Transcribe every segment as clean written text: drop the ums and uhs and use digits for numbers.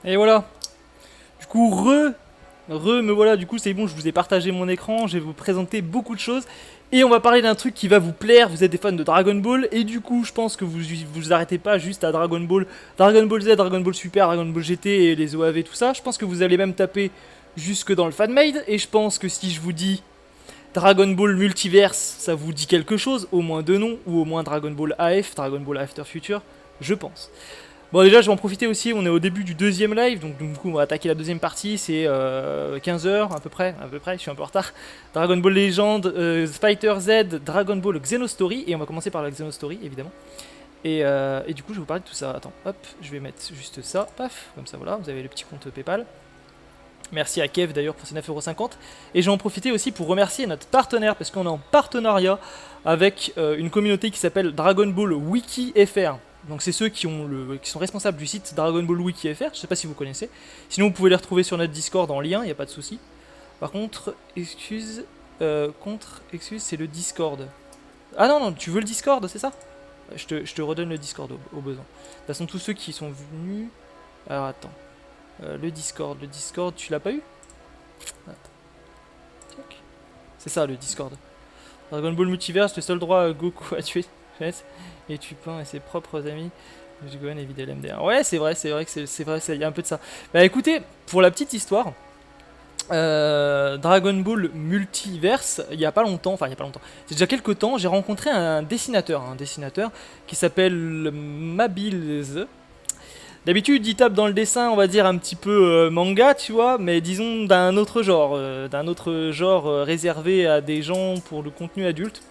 Et voilà. Du coup, me voilà, du coup c'est bon, je vous ai partagé mon écran, je vais vous présenter beaucoup de choses. Et on va parler d'un truc qui va vous plaire, vous êtes des fans de Dragon Ball, et du coup je pense que vous arrêtez pas juste à Dragon Ball Z, Dragon Ball Super, Dragon Ball GT et les OAV, tout ça. Je pense que vous allez même taper jusque dans le fanmade, et je pense que si je vous dis Dragon Ball Multiverse, ça vous dit quelque chose, au moins deux noms, ou au moins Dragon Ball AF, Dragon Ball After Future, je pense. Bon déjà je vais en profiter aussi, on est au début du deuxième live, donc du coup on va attaquer la deuxième partie, c'est 15h à peu près, je suis un peu en retard. Dragon Ball Legend, Fighter Z, Dragon Ball Xenostory, et on va commencer par la Xenostory évidemment. Et du coup je vais vous parler de tout ça, attends, hop, je vais mettre juste ça, paf, comme ça voilà, vous avez le petit compte Paypal. Merci à Kev d'ailleurs pour ses 9,50€. Et je vais en profiter aussi pour remercier notre partenaire, parce qu'on est en partenariat avec une communauté qui s'appelle Dragon Ball Wiki FR. Donc c'est ceux qui sont responsables du site Dragon Ball Wiki FR, je sais pas si vous connaissez. Sinon vous pouvez les retrouver sur notre Discord en lien, il n'y a pas de souci. Par contre, excuse, c'est le Discord. Ah non, non, tu veux le Discord, c'est ça? Je te redonne le Discord au besoin. De toute façon, tous ceux qui sont venus... Alors attends. Le Discord, tu l'as pas eu? C'est ça le Discord. Dragon Ball Multiverse, le seul droit à Goku à tuer et Tupin et ses propres amis. Gohan et Videl MDR. Ouais, c'est vrai que c'est vrai, il y a un peu de ça. Bah écoutez, pour la petite histoire, Dragon Ball Multiverse, il y a pas longtemps, c'est déjà quelques temps, j'ai rencontré un dessinateur qui s'appelle Mabilz. D'habitude, il tape dans le dessin, on va dire un petit peu manga, tu vois, mais disons d'un autre genre, réservé à des gens pour le contenu adulte.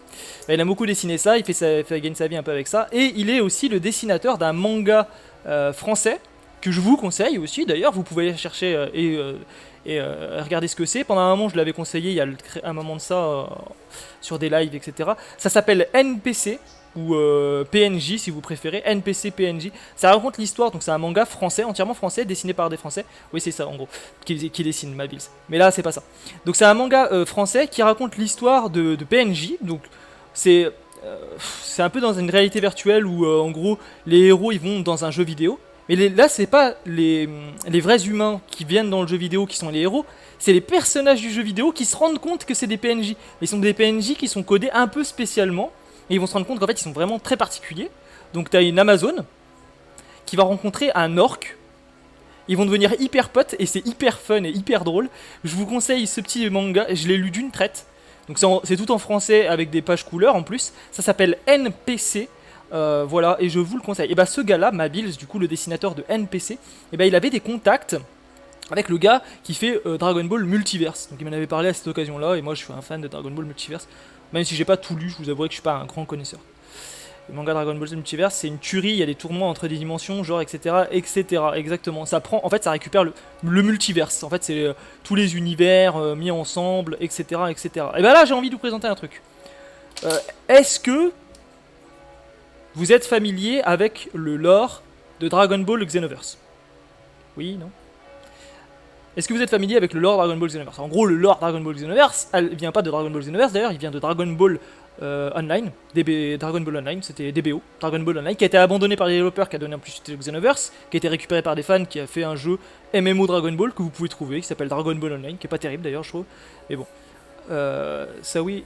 Bah, il a beaucoup dessiné ça, il fait gagner sa vie un peu avec ça, et il est aussi le dessinateur d'un manga français que je vous conseille aussi. D'ailleurs, vous pouvez aller chercher regarder ce que c'est. Pendant un moment, je l'avais conseillé, il y a un moment de ça sur des lives, etc. Ça s'appelle NPC ou PNJ si vous préférez, NPC PNJ. Ça raconte l'histoire, donc c'est un manga français, entièrement français, dessiné par des Français. Oui, c'est ça en gros, qui dessine Mabills. Mais là, c'est pas ça. Donc c'est un manga français qui raconte l'histoire de PNJ. Donc c'est c'est un peu dans une réalité virtuelle où en gros les héros ils vont dans un jeu vidéo. Mais là, c'est pas les vrais humains qui viennent dans le jeu vidéo qui sont les héros, c'est les personnages du jeu vidéo qui se rendent compte que c'est des PNJ. Mais ils sont des PNJ qui sont codés un peu spécialement, et ils vont se rendre compte qu'en fait ils sont vraiment très particuliers. Donc t'as une Amazone qui va rencontrer un orc, ils vont devenir hyper potes et c'est hyper fun et hyper drôle. Je vous conseille ce petit manga, je l'ai lu d'une traite. Donc c'est tout en français avec des pages couleurs en plus. Ça s'appelle NPC. Voilà, et je vous le conseille. Et bah ce gars-là, Mabilz, du coup le dessinateur de NPC, et bah il avait des contacts avec le gars qui fait Dragon Ball Multiverse. Donc il m'en avait parlé à cette occasion-là, et moi je suis un fan de Dragon Ball Multiverse. Même si j'ai pas tout lu, je vous avouerai que je suis pas un grand connaisseur. Le manga Dragon Ball Multiverse, c'est une tuerie, il y a des tournois entre des dimensions, genre etc. etc. Exactement. Ça prend, en fait, ça récupère le multiverse. En fait, c'est tous les univers mis ensemble, etc. etc. Et bah là, j'ai envie de vous présenter un truc. Est-ce que vous êtes familier avec le lore de Dragon Ball Xenoverse? Oui, non? Est-ce que vous êtes familier avec le lore Dragon Ball Xenoverse? En gros, le lore Dragon Ball Xenoverse, elle vient pas de Dragon Ball Xenoverse d'ailleurs, il vient de Dragon Ball Online, Dragon Ball Online, c'était DBO, Dragon Ball Online, qui a été abandonné par les développeurs, qui a donné en plus le Xenoverse, qui a été récupéré par des fans, qui a fait un jeu MMO Dragon Ball que vous pouvez trouver, qui s'appelle Dragon Ball Online, qui est pas terrible d'ailleurs, je trouve. Mais bon, ça oui.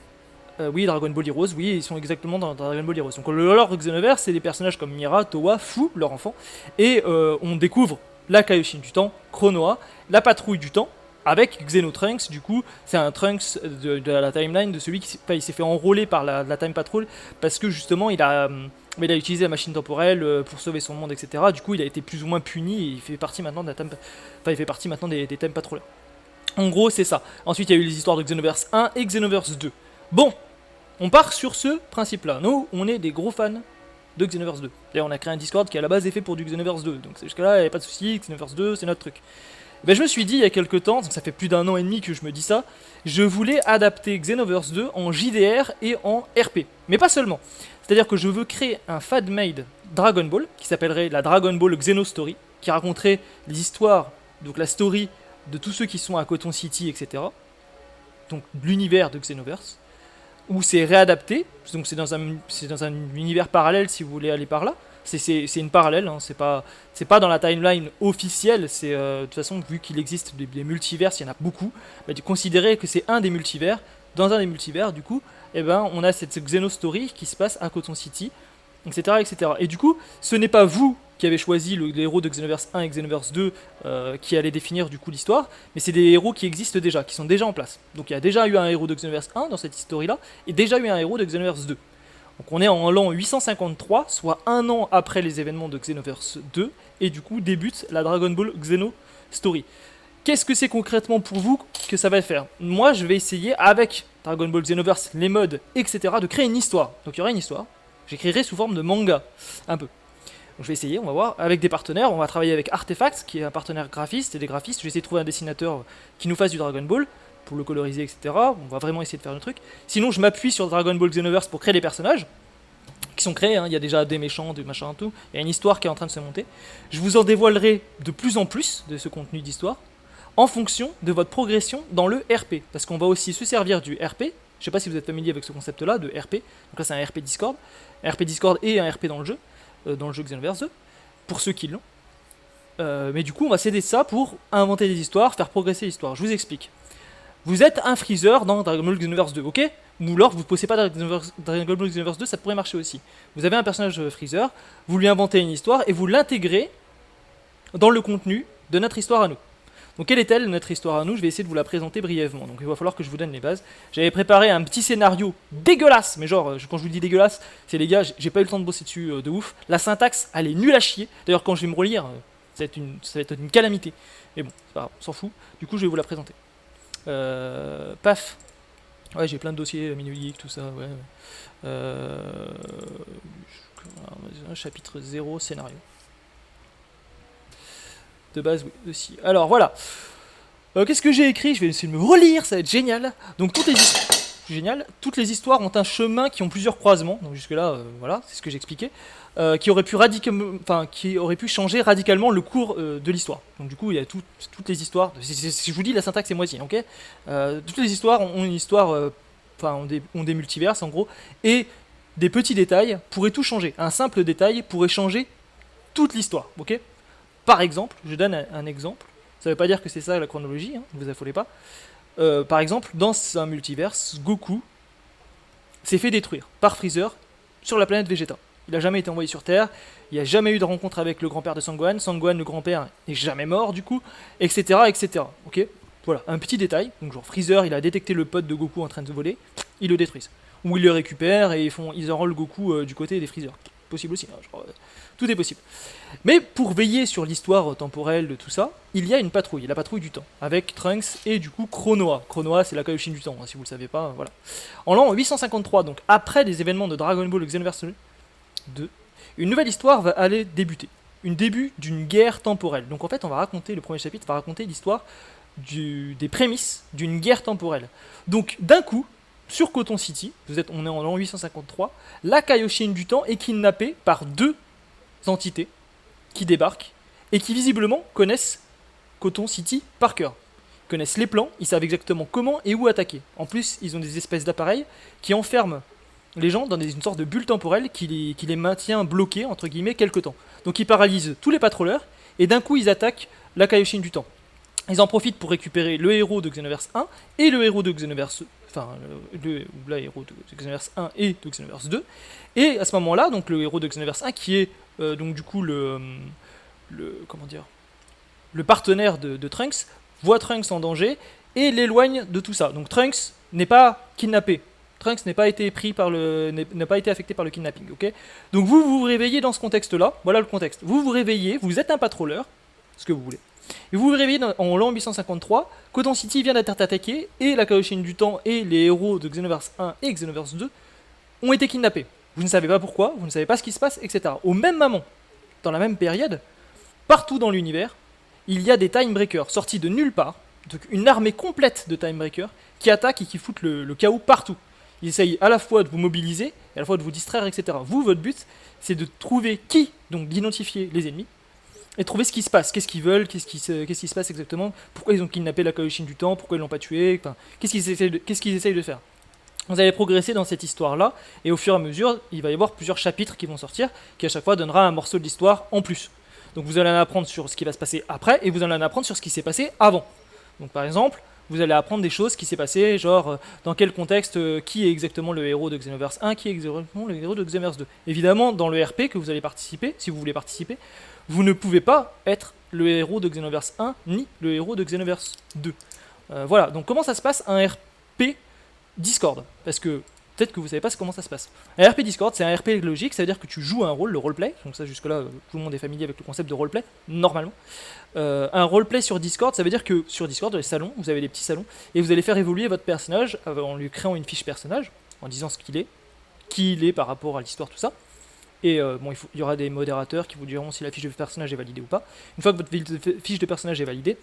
Oui, Dragon Ball Heroes, oui, ils sont exactement dans Dragon Ball Heroes. Donc le lore Xenoverse, c'est des personnages comme Mira, Towa, Fu, leur enfant, et on découvre la Kaioshin du temps, Chronoa, la patrouille du temps, avec Xenotrunks, du coup, c'est un Trunks de la timeline de celui qui il s'est fait enrôler par la Time Patrol, parce que justement, il a utilisé la machine temporelle pour sauver son monde, etc. Du coup, il a été plus ou moins puni, et il fait partie maintenant de la il fait partie maintenant des Time Patrollers. En gros, c'est ça. Ensuite, il y a eu les histoires de Xenoverse 1 et Xenoverse 2. Bon, on part sur ce principe-là. Nous, on est des gros fans de Xenoverse 2. D'ailleurs, on a créé un Discord qui à la base est fait pour du Xenoverse 2. Donc jusque-là, il n'y a pas de souci, Xenoverse 2, c'est notre truc. Et ben, je me suis dit il y a quelques temps, donc ça fait plus d'un an et demi que je me dis ça, je voulais adapter Xenoverse 2 en JDR et en RP. Mais pas seulement. C'est-à-dire que je veux créer un fan-made Dragon Ball, qui s'appellerait la Dragon Ball Xenostory, qui raconterait les histoires, donc la story de tous ceux qui sont à Cotton City, etc. Donc l'univers de Xenoverse. Où c'est réadapté, donc c'est dans un univers parallèle si vous voulez aller par là. C'est une parallèle, hein, c'est pas dans la timeline officielle, de toute façon, vu qu'il existe des multivers, il y en a beaucoup, bah, considérez que c'est un des multivers. Dans un des multivers, du coup, eh ben, on a cette Xenostory qui se passe à Coton City, etc., etc. Et du coup, ce n'est pas vous qui avez choisi les héros de Xenoverse 1 et Xenoverse 2 qui allaient définir du coup l'histoire, mais c'est des héros qui existent déjà, qui sont déjà en place. Donc il y a déjà eu un héros de Xenoverse 1 dans cette histoire-là, et déjà eu un héros de Xenoverse 2. Donc on est en l'an 853, soit un an après les événements de Xenoverse 2, et du coup débute la Dragon Ball Xeno Story. Qu'est-ce que c'est concrètement pour vous que ça va faire? Moi je vais essayer avec Dragon Ball Xenoverse, les modes, etc. de créer une histoire. Donc il y aura une histoire, j'écrirai sous forme de manga, un peu. Donc je vais essayer, on va voir, avec des partenaires, on va travailler avec Artefact, qui est un partenaire graphiste et des graphistes, je vais essayer de trouver un dessinateur qui nous fasse du Dragon Ball, pour le coloriser, etc. On va vraiment essayer de faire le truc. Sinon je m'appuie sur Dragon Ball Xenoverse pour créer des personnages, qui sont créés, hein. Il y a déjà des méchants, des machins, tout, il y a une histoire qui est en train de se monter. Je vous en dévoilerai de plus en plus de ce contenu d'histoire, en fonction de votre progression dans le RP, parce qu'on va aussi se servir du RP, je sais pas si vous êtes familier avec ce concept-là, de RP, donc là c'est un RP Discord et un RP dans le jeu Xenoverse 2, pour ceux qui l'ont. Mais du coup, on va s'aider de ça pour inventer des histoires, faire progresser l'histoire. Je vous explique. Vous êtes un Freezer dans Dragon Ball Xenoverse 2, ok? Ou alors, vous ne possédez pas Dragon Ball Xenoverse 2, ça pourrait marcher aussi. Vous avez un personnage Freezer, vous lui inventez une histoire et vous l'intégrez dans le contenu de notre histoire à nous. Donc quelle est-elle notre histoire à nous? Je vais essayer de vous la présenter brièvement. Donc il va falloir que je vous donne les bases. J'avais préparé un petit scénario dégueulasse, mais genre quand je vous dis dégueulasse, c'est les gars, j'ai pas eu le temps de bosser dessus de ouf. La syntaxe, elle est nulle à chier. D'ailleurs quand je vais me relire, ça va être une calamité. Mais bon, c'est pas grave, on s'en fout. Du coup je vais vous la présenter. Paf. Ouais, j'ai plein de dossiers, Mini tout ça, ouais. Chapitre 0, scénario. De base, oui, aussi. Alors voilà. Qu'est-ce que j'ai écrit? Je vais essayer de me relire, ça va être génial. Donc toutes les histoires ont un chemin qui ont plusieurs croisements. Donc jusque là, voilà, c'est ce que j'expliquais, qui aurait pu changer radicalement le cours de l'histoire. Donc du coup, il y a toutes les histoires. Si je vous dis la syntaxe est moitié, ok. Toutes les histoires ont une histoire, ont des multiverses en gros, et des petits détails pourraient tout changer. Un simple détail pourrait changer toute l'histoire, ok. Par exemple, je donne un exemple. Ça ne veut pas dire que c'est ça la chronologie, hein, ne vous affolez pas. Par exemple, dans un multiverse, Goku s'est fait détruire par Freezer sur la planète Vegeta. Il n'a jamais été envoyé sur Terre, il n'y a jamais eu de rencontre avec le grand-père de Sangohan, Sangohan, le grand-père, n'est jamais mort du coup, etc. etc. Ok. Voilà, un petit détail. Donc genre Freezer, il a détecté le pote de Goku en train de se voler, ils le détruisent. Ou ils le récupèrent et ils enrôlent Goku du côté des Freezer. Possible aussi, hein, genre, tout est possible. Mais pour veiller sur l'histoire temporelle de tout ça, il y a une patrouille, la patrouille du temps, avec Trunks et du coup Chronoa. Chronoa, c'est la Kaioshin du temps, hein, si vous le savez pas, voilà. En l'an 853, donc après les événements de Dragon Ball Xenoverse 2, une nouvelle histoire va aller débuter. Une début d'une guerre temporelle. Donc en fait, le premier chapitre va raconter l'histoire des prémices d'une guerre temporelle. Donc d'un coup, sur Coton City, on est en l'an 853, la Kaioshin du temps est kidnappée par deux entités qui débarquent et qui visiblement connaissent Coton City par cœur. Ils connaissent les plans, ils savent exactement comment et où attaquer. En plus, ils ont des espèces d'appareils qui enferment les gens dans une sorte de bulle temporelle qui les maintient bloqués, entre guillemets, quelque temps. Donc ils paralysent tous les patrouilleurs et d'un coup ils attaquent la Kaioshin du temps. Ils en profitent pour récupérer le héros de Xenoverse 1 et le héros de Xenoverse... la héros de Xenoverse 1 et de Xenoverse 2. Et à ce moment-là, donc le héros de Xenoverse 1 qui est donc du coup le partenaire de Trunks, voit Trunks en danger et l'éloigne de tout ça. Donc Trunks n'est pas kidnappé. Trunks n'a pas été affecté par le kidnapping, ok. Donc vous vous réveillez dans ce contexte-là, voilà le contexte. Vous vous réveillez, vous êtes un patrouilleur, ce que vous voulez. Et vous vous réveillez en l'an 853, Coton City vient d'être attaqué, et la Kaioshin du temps et les héros de Xenoverse 1 et Xenoverse 2 ont été kidnappés. Vous ne savez pas pourquoi, vous ne savez pas ce qui se passe, etc. Au même moment, dans la même période, partout dans l'univers, il y a des Time Breakers sortis de nulle part, donc une armée complète de Time Breakers qui attaquent et qui foutent le chaos partout. Ils essayent à la fois de vous mobiliser, et à la fois de vous distraire, etc. Vous, votre but, c'est de trouver donc d'identifier les ennemis, et trouver ce qui se passe, qu'est-ce qu'ils veulent, qu'est-ce qui se passe exactement, pourquoi ils ont kidnappé la Kaioshin du temps, pourquoi ils l'ont pas tué, qu'est-ce qu'ils essayent de faire. Vous allez progresser dans cette histoire-là, et au fur et à mesure, il va y avoir plusieurs chapitres qui vont sortir, qui à chaque fois donnera un morceau de l'histoire en plus. Donc vous allez en apprendre sur ce qui va se passer après, et vous allez en apprendre sur ce qui s'est passé avant. Donc par exemple, vous allez apprendre des choses qui s'est passé, genre dans quel contexte, qui est exactement le héros de Xenoverse 1, qui est exactement le héros de Xenoverse 2. Évidemment, dans le RP que vous allez participer, si vous voulez participer, vous ne pouvez pas être le héros de Xenoverse 1, ni le héros de Xenoverse 2. Voilà, donc comment ça se passe un RP Discord? Parce que peut-être que vous savez pas comment ça se passe. Un RP Discord, c'est un RP logique, ça veut dire que tu joues un rôle, le roleplay. Donc ça, jusque-là, tout le monde est familier avec le concept de roleplay, normalement. Un roleplay sur Discord, ça veut dire que sur Discord, dans les salons, vous avez des petits salons, et vous allez faire évoluer votre personnage en lui créant une fiche personnage, en disant ce qu'il est, qui il est par rapport à l'histoire, tout ça. Et bon, il y aura des modérateurs qui vous diront si la fiche de personnage est validée ou pas. Une fois que votre fiche de personnage est validée,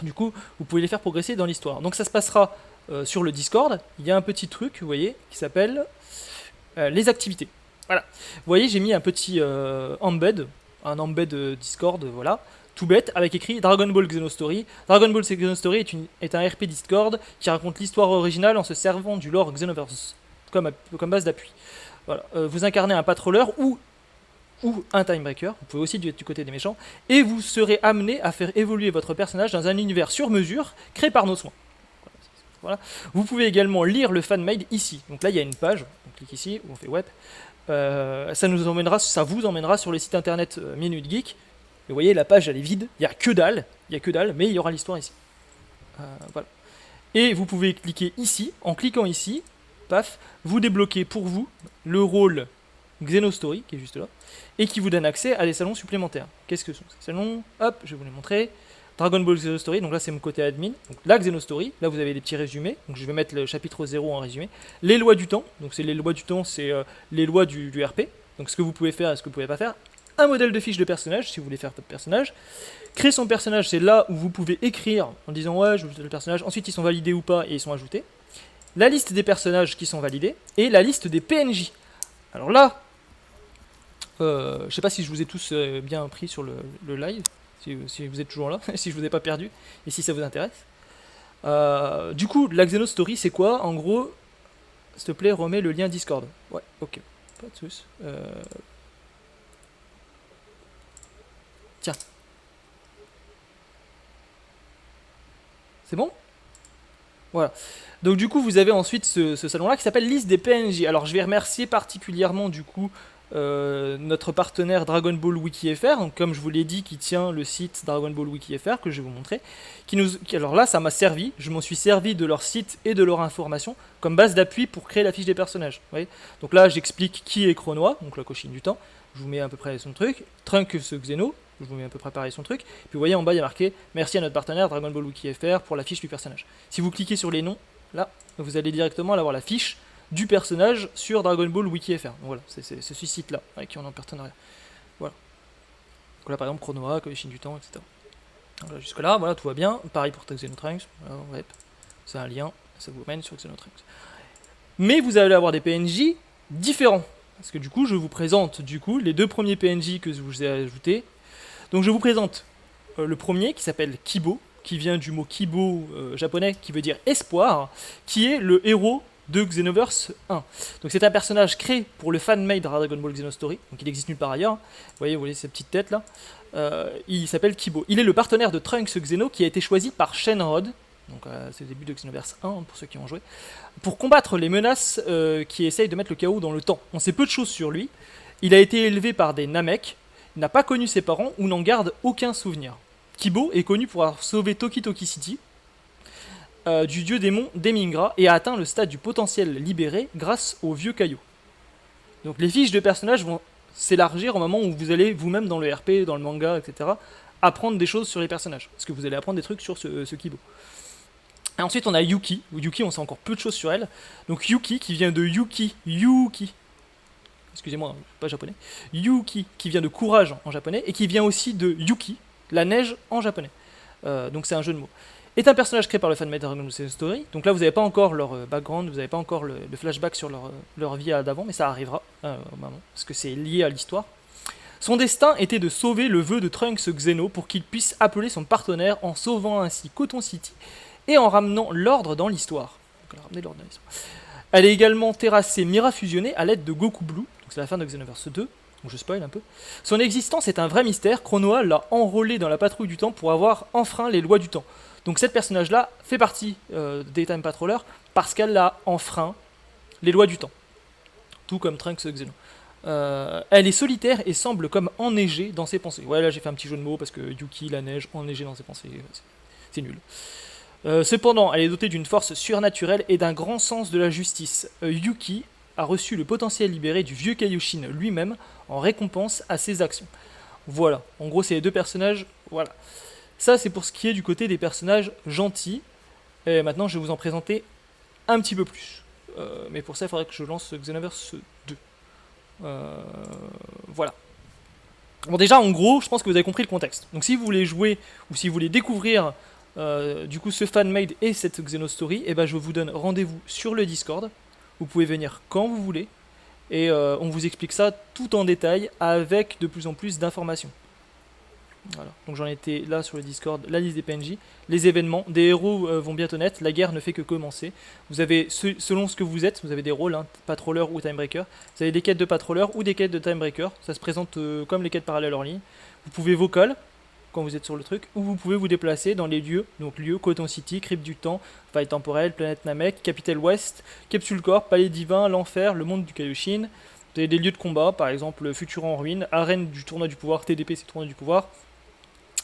du coup, vous pouvez les faire progresser dans l'histoire. Donc ça se passera sur le Discord. Il y a un petit truc, vous voyez, qui s'appelle les activités. Voilà. Vous voyez, j'ai mis un petit embed, un embed Discord, voilà, tout bête, avec écrit Dragon Ball Xenostory. Dragon Ball Xenostory est un RP Discord qui raconte l'histoire originale en se servant du lore Xenoverse comme base d'appui. Voilà. Vous incarnez un patroller ou un timebreaker, vous pouvez aussi être du côté des méchants, et vous serez amené à faire évoluer votre personnage dans un univers sur mesure créé par nos soins. Voilà. Vous pouvez également lire le fanmade ici. Donc là, il y a une page, on clique ici, où on fait web. Ça vous emmènera sur le site internet Minute Geek. Vous voyez, la page, elle est vide, il n'y a que dalle, mais il y aura l'histoire ici. Voilà. Et vous pouvez cliquer ici, en cliquant ici, paf, vous débloquez pour vous le rôle Xenostory, qui est juste là, et qui vous donne accès à des salons supplémentaires. Qu'est-ce que sont ces salons? Hop, je vais vous les montrer. Dragon Ball Xenostory, donc là c'est mon côté admin. Donc là Xenostory, là vous avez des petits résumés, donc je vais mettre le chapitre 0 en résumé. Les lois du temps, donc c'est les lois du temps, c'est les lois du RP, donc ce que vous pouvez faire et ce que vous pouvez pas faire. Un modèle de fiche de personnage, si vous voulez faire votre personnage. Créer son personnage, c'est là où vous pouvez écrire en disant ouais, je veux le personnage, ensuite ils sont validés ou pas et ils sont ajoutés. La liste des personnages qui sont validés, et la liste des PNJ. Alors là, je sais pas si je vous ai tous bien pris sur le live, si vous êtes toujours là, si je vous ai pas perdu, et si ça vous intéresse. Du coup, la Xenostory, c'est quoi? En gros, s'il te plaît, remets le lien Discord. Ouais, ok, pas de soucis. Tiens. C'est bon? Voilà. Donc du coup, vous avez ensuite ce salon-là qui s'appelle liste des PNJ. Alors je vais remercier particulièrement du coup notre partenaire Dragon Ball WikiFR, donc, comme je vous l'ai dit, qui tient le site Dragon Ball WikiFR, que je vais vous montrer. Alors là, ça m'a servi, je m'en suis servi de leur site et de leur information comme base d'appui pour créer la fiche des personnages. Vous voyez, donc là, j'explique qui est Chronoa, donc la cochine du temps. Je vous mets à peu près son truc. Trunks Xeno, je vous mets à peu près pareil son truc. Puis vous voyez en bas, il y a marqué merci à notre partenaire Dragon Ball WikiFR pour la fiche du personnage. Si vous cliquez sur les noms, là, vous allez directement avoir la fiche du personnage sur Dragon Ball WikiFR. Donc voilà, c'est ce site-là avec qui on est en partenariat. Voilà. Donc là, par exemple, Chronoa, Koishin du temps, etc. Voilà, jusque-là, voilà, tout va bien. Pareil pour Xenotrunks. Voilà, ouais. C'est un lien, ça vous mène sur Xenotrunks. Mais vous allez avoir des PNJ différents. Parce que du coup, je vous présente du coup les deux premiers PNJ que je vous ai ajoutés. Donc je vous présente le premier qui s'appelle Kibo, qui vient du mot Kibo japonais, qui veut dire espoir, qui est le héros de Xenoverse 1. Donc c'est un personnage créé pour le fan-made Dragon Ball Xenostory, donc il existe nulle part ailleurs. Vous voyez cette petite tête là. Il s'appelle Kibo. Il est le partenaire de Trunks Xeno qui a été choisi par Shenrod, donc c'est le début de Xenoverse 1 pour ceux qui ont joué, pour combattre les menaces qui essayent de mettre le chaos dans le temps. On sait peu de choses sur lui. Il a été élevé par des Namek, il n'a pas connu ses parents ou n'en garde aucun souvenir. Kibo est connu pour avoir sauvé Toki Toki City du dieu démon Demingra et a atteint le stade du potentiel libéré grâce aux vieux cailloux. Donc les fiches de personnages vont s'élargir au moment où vous allez vous-même dans le RP, dans le manga, etc. apprendre des choses sur les personnages, parce que vous allez apprendre des trucs sur ce Kibo. Et ensuite on a Yuki. Yuki, on sait encore peu de choses sur elle. Donc Yuki qui vient de Yuki, excusez-moi, pas japonais. Yuki qui vient de courage en japonais et qui vient aussi de Yuki, la neige en japonais. Donc c'est un jeu de mots. Est un personnage créé par le fanmade Dragon Ball Story. Donc là vous n'avez pas encore leur background, vous n'avez pas encore le flashback sur leur vie d'avant, mais ça arrivera au moment, parce que c'est lié à l'histoire. Son destin était de sauver le vœu de Trunks Xeno pour qu'il puisse appeler son partenaire en sauvant ainsi Cotton City et en ramenant l'ordre dans l'histoire. Donc, ramener l'ordre dans l'histoire. Elle est également terrassée Mira fusionnée à l'aide de Goku Blue, donc c'est la fin de Xenoverse 2, donc je spoil un peu. Son existence est un vrai mystère, Chronoa l'a enrôlé dans la patrouille du temps pour avoir enfreint les lois du temps. Donc cette personnage-là fait partie des Time Patroller parce qu'elle a enfreint les lois du temps, tout comme Trunks Xeno. Elle est solitaire et semble comme enneigée dans ses pensées. Ouais, là j'ai fait un petit jeu de mots parce que Yuki, la neige, enneigée dans ses pensées, c'est nul. Cependant, elle est dotée d'une force surnaturelle et d'un grand sens de la justice. Yuki a reçu le potentiel libéré du vieux Kaioshin lui-même en récompense à ses actions. Voilà, en gros c'est les deux personnages, voilà. Ça c'est pour ce qui est du côté des personnages gentils. Et maintenant je vais vous en présenter un petit peu plus. Mais pour ça il faudrait que je lance Xenoverse 2. Voilà. Bon déjà en gros je pense que vous avez compris le contexte. Donc si vous voulez jouer ou si vous voulez découvrir du coup ce fanmade et cette Xenostory, et ben je vous donne rendez-vous sur le Discord. Vous pouvez venir quand vous voulez et on vous explique ça tout en détail avec de plus en plus d'informations. Voilà. Donc j'en étais là sur le Discord, la liste des PNJ, les événements, des héros vont bientôt naître, la guerre ne fait que commencer. Vous avez, selon ce que vous êtes, vous avez des rôles, hein, Patroller ou Timebreaker. Vous avez des quêtes de Patroller ou des quêtes de Timebreaker. Ça se présente comme les quêtes parallèles hors ligne. Vous pouvez vocal quand vous êtes sur le truc, ou vous pouvez vous déplacer dans les lieux, donc lieux, Coton City, Crypte du Temps, Faille Temporelle, Planète Namek, Capitale Ouest, Capsule Corp, Palais Divin, l'Enfer, le monde du Kaioshin. Vous avez des lieux de combat, par exemple Futur en ruine, Arène du Tournoi du Pouvoir, TDP c'est Tournoi du Pouvoir,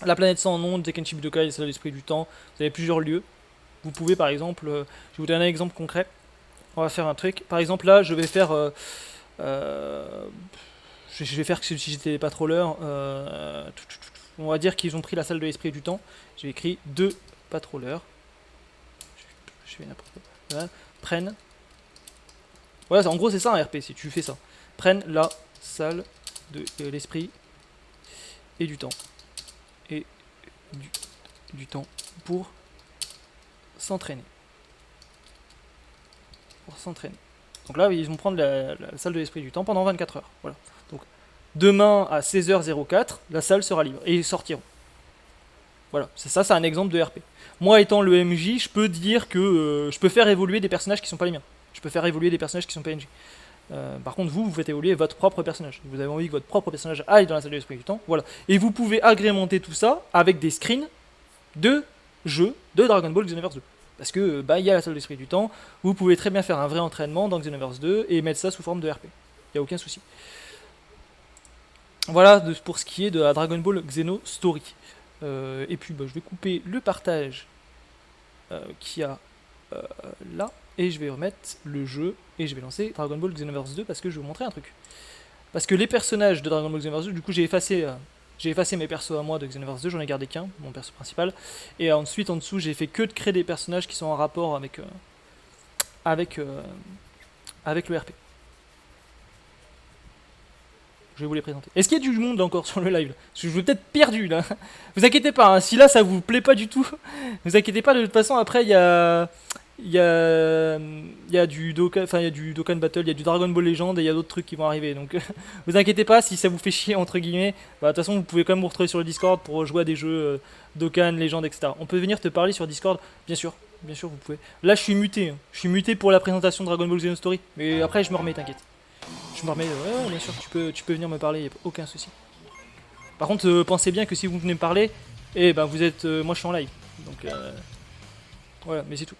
la planète sans nom, Tekken Budokai, c'est l'esprit du temps. Vous avez plusieurs lieux. Vous pouvez par exemple, je vais vous donner un exemple concret. On va faire un truc. Par exemple là, je vais faire, je vais faire que si j'étais patroller. On va dire qu'ils ont pris la salle de l'esprit du temps. J'ai écrit 2 patrollers. Je fais n'importe quoi. Voilà. Prennent. Voilà, en gros c'est ça un RP si tu fais ça. Prennent la salle de l'esprit et du temps. Et du temps pour s'entraîner. Donc là, ils vont prendre la salle de l'esprit du temps pendant 24 heures. Voilà. Donc demain à 16h04, la salle sera libre et ils sortiront. Voilà, ça c'est un exemple de RP. Moi étant le MJ, je peux dire que je peux faire évoluer des personnages qui sont pas les miens. Je peux faire évoluer des personnages qui sont PNJ. Par contre, vous faites évoluer votre propre personnage. Vous avez envie que votre propre personnage aille dans la salle de l'esprit du temps, voilà. Et vous pouvez agrémenter tout ça avec des screens de jeux de Dragon Ball Xenoverse 2. Parce que il y a la salle de l'esprit du temps, vous pouvez très bien faire un vrai entraînement dans Xenoverse 2 et mettre ça sous forme de RP. Il n'y a aucun souci. Voilà pour ce qui est de la Dragon Ball Xeno Story. Et puis je vais couper le partage qu'il y a là. Et je vais remettre le jeu et je vais lancer Dragon Ball Xenoverse 2 parce que je vais vous montrer un truc. Parce que les personnages de Dragon Ball Xenoverse 2, du coup j'ai effacé mes persos à moi de Xenoverse 2, j'en ai gardé qu'un, mon perso principal. Et ensuite en dessous j'ai fait que de créer des personnages qui sont en rapport avec le RP. Je vais vous les présenter. Est-ce qu'il y a du monde encore sur le live là? Parce que je vous ai peut-être perdu là. Vous inquiétez pas, hein, si là ça vous plaît pas du tout, vous inquiétez pas, de toute façon après il y a du Dokkan Battle, il y a du Dragon Ball Legend et il y a d'autres trucs qui vont arriver. Donc vous inquiétez pas si ça vous fait chier entre guillemets. De toute façon vous pouvez quand même vous retrouver sur le Discord pour jouer à des jeux Dokkan, Legend, etc. On peut venir te parler sur Discord, bien sûr vous pouvez. Là je suis muté, hein. Je suis muté pour la présentation de Dragon Ball Xeno Story. Mais après je me remets, t'inquiète. Je me remets, ouais, bien sûr, tu peux venir me parler, y a aucun souci. Par contre, pensez bien que si vous venez me parler, vous êtes, moi je suis en live, donc voilà, mais c'est tout.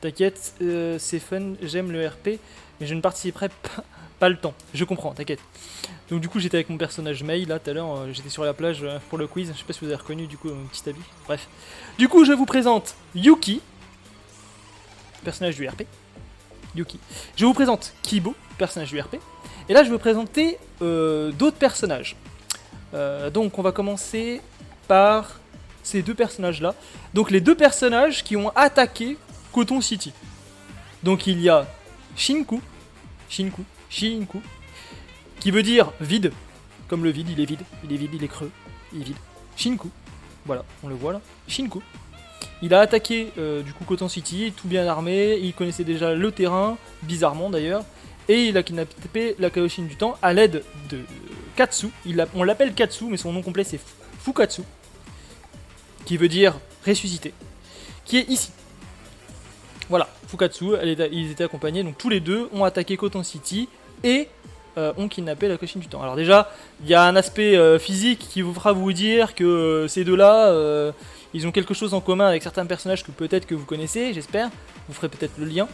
T'inquiète, c'est fun, j'aime le RP, mais je ne participerai pas le temps. Je comprends, t'inquiète. Donc du coup, j'étais avec mon personnage Mei là tout à l'heure, j'étais sur la plage pour le quiz. Je sais pas si vous avez reconnu du coup mon petit habit. Bref. Du coup, je vous présente Yuki, personnage du RP. Yuki. Je vous présente Kibo, personnage du RP. Et là, je vais vous présenter d'autres personnages. Donc, on va commencer par ces deux personnages-là. Donc, les deux personnages qui ont attaqué Coton City. Donc, il y a Shinku, qui veut dire vide. Comme le vide, il est vide, il est creux, il est vide. Shinku, voilà, on le voit là. Shinku. Il a attaqué du coup Coton City, tout bien armé, il connaissait déjà le terrain, bizarrement d'ailleurs, et il a kidnappé la Kaioshin du temps à l'aide de Katsu. On l'appelle Katsu, mais son nom complet c'est Fukatsu, qui veut dire ressuscité, qui est ici. Voilà, Fukatsu, ils étaient accompagnés, donc tous les deux ont attaqué Cotton City et ont kidnappé la Cochine du Temps. Alors déjà, il y a un aspect physique qui vous fera vous dire que ces deux-là, ils ont quelque chose en commun avec certains personnages que peut-être que vous connaissez, j'espère. Vous ferez peut-être le lien.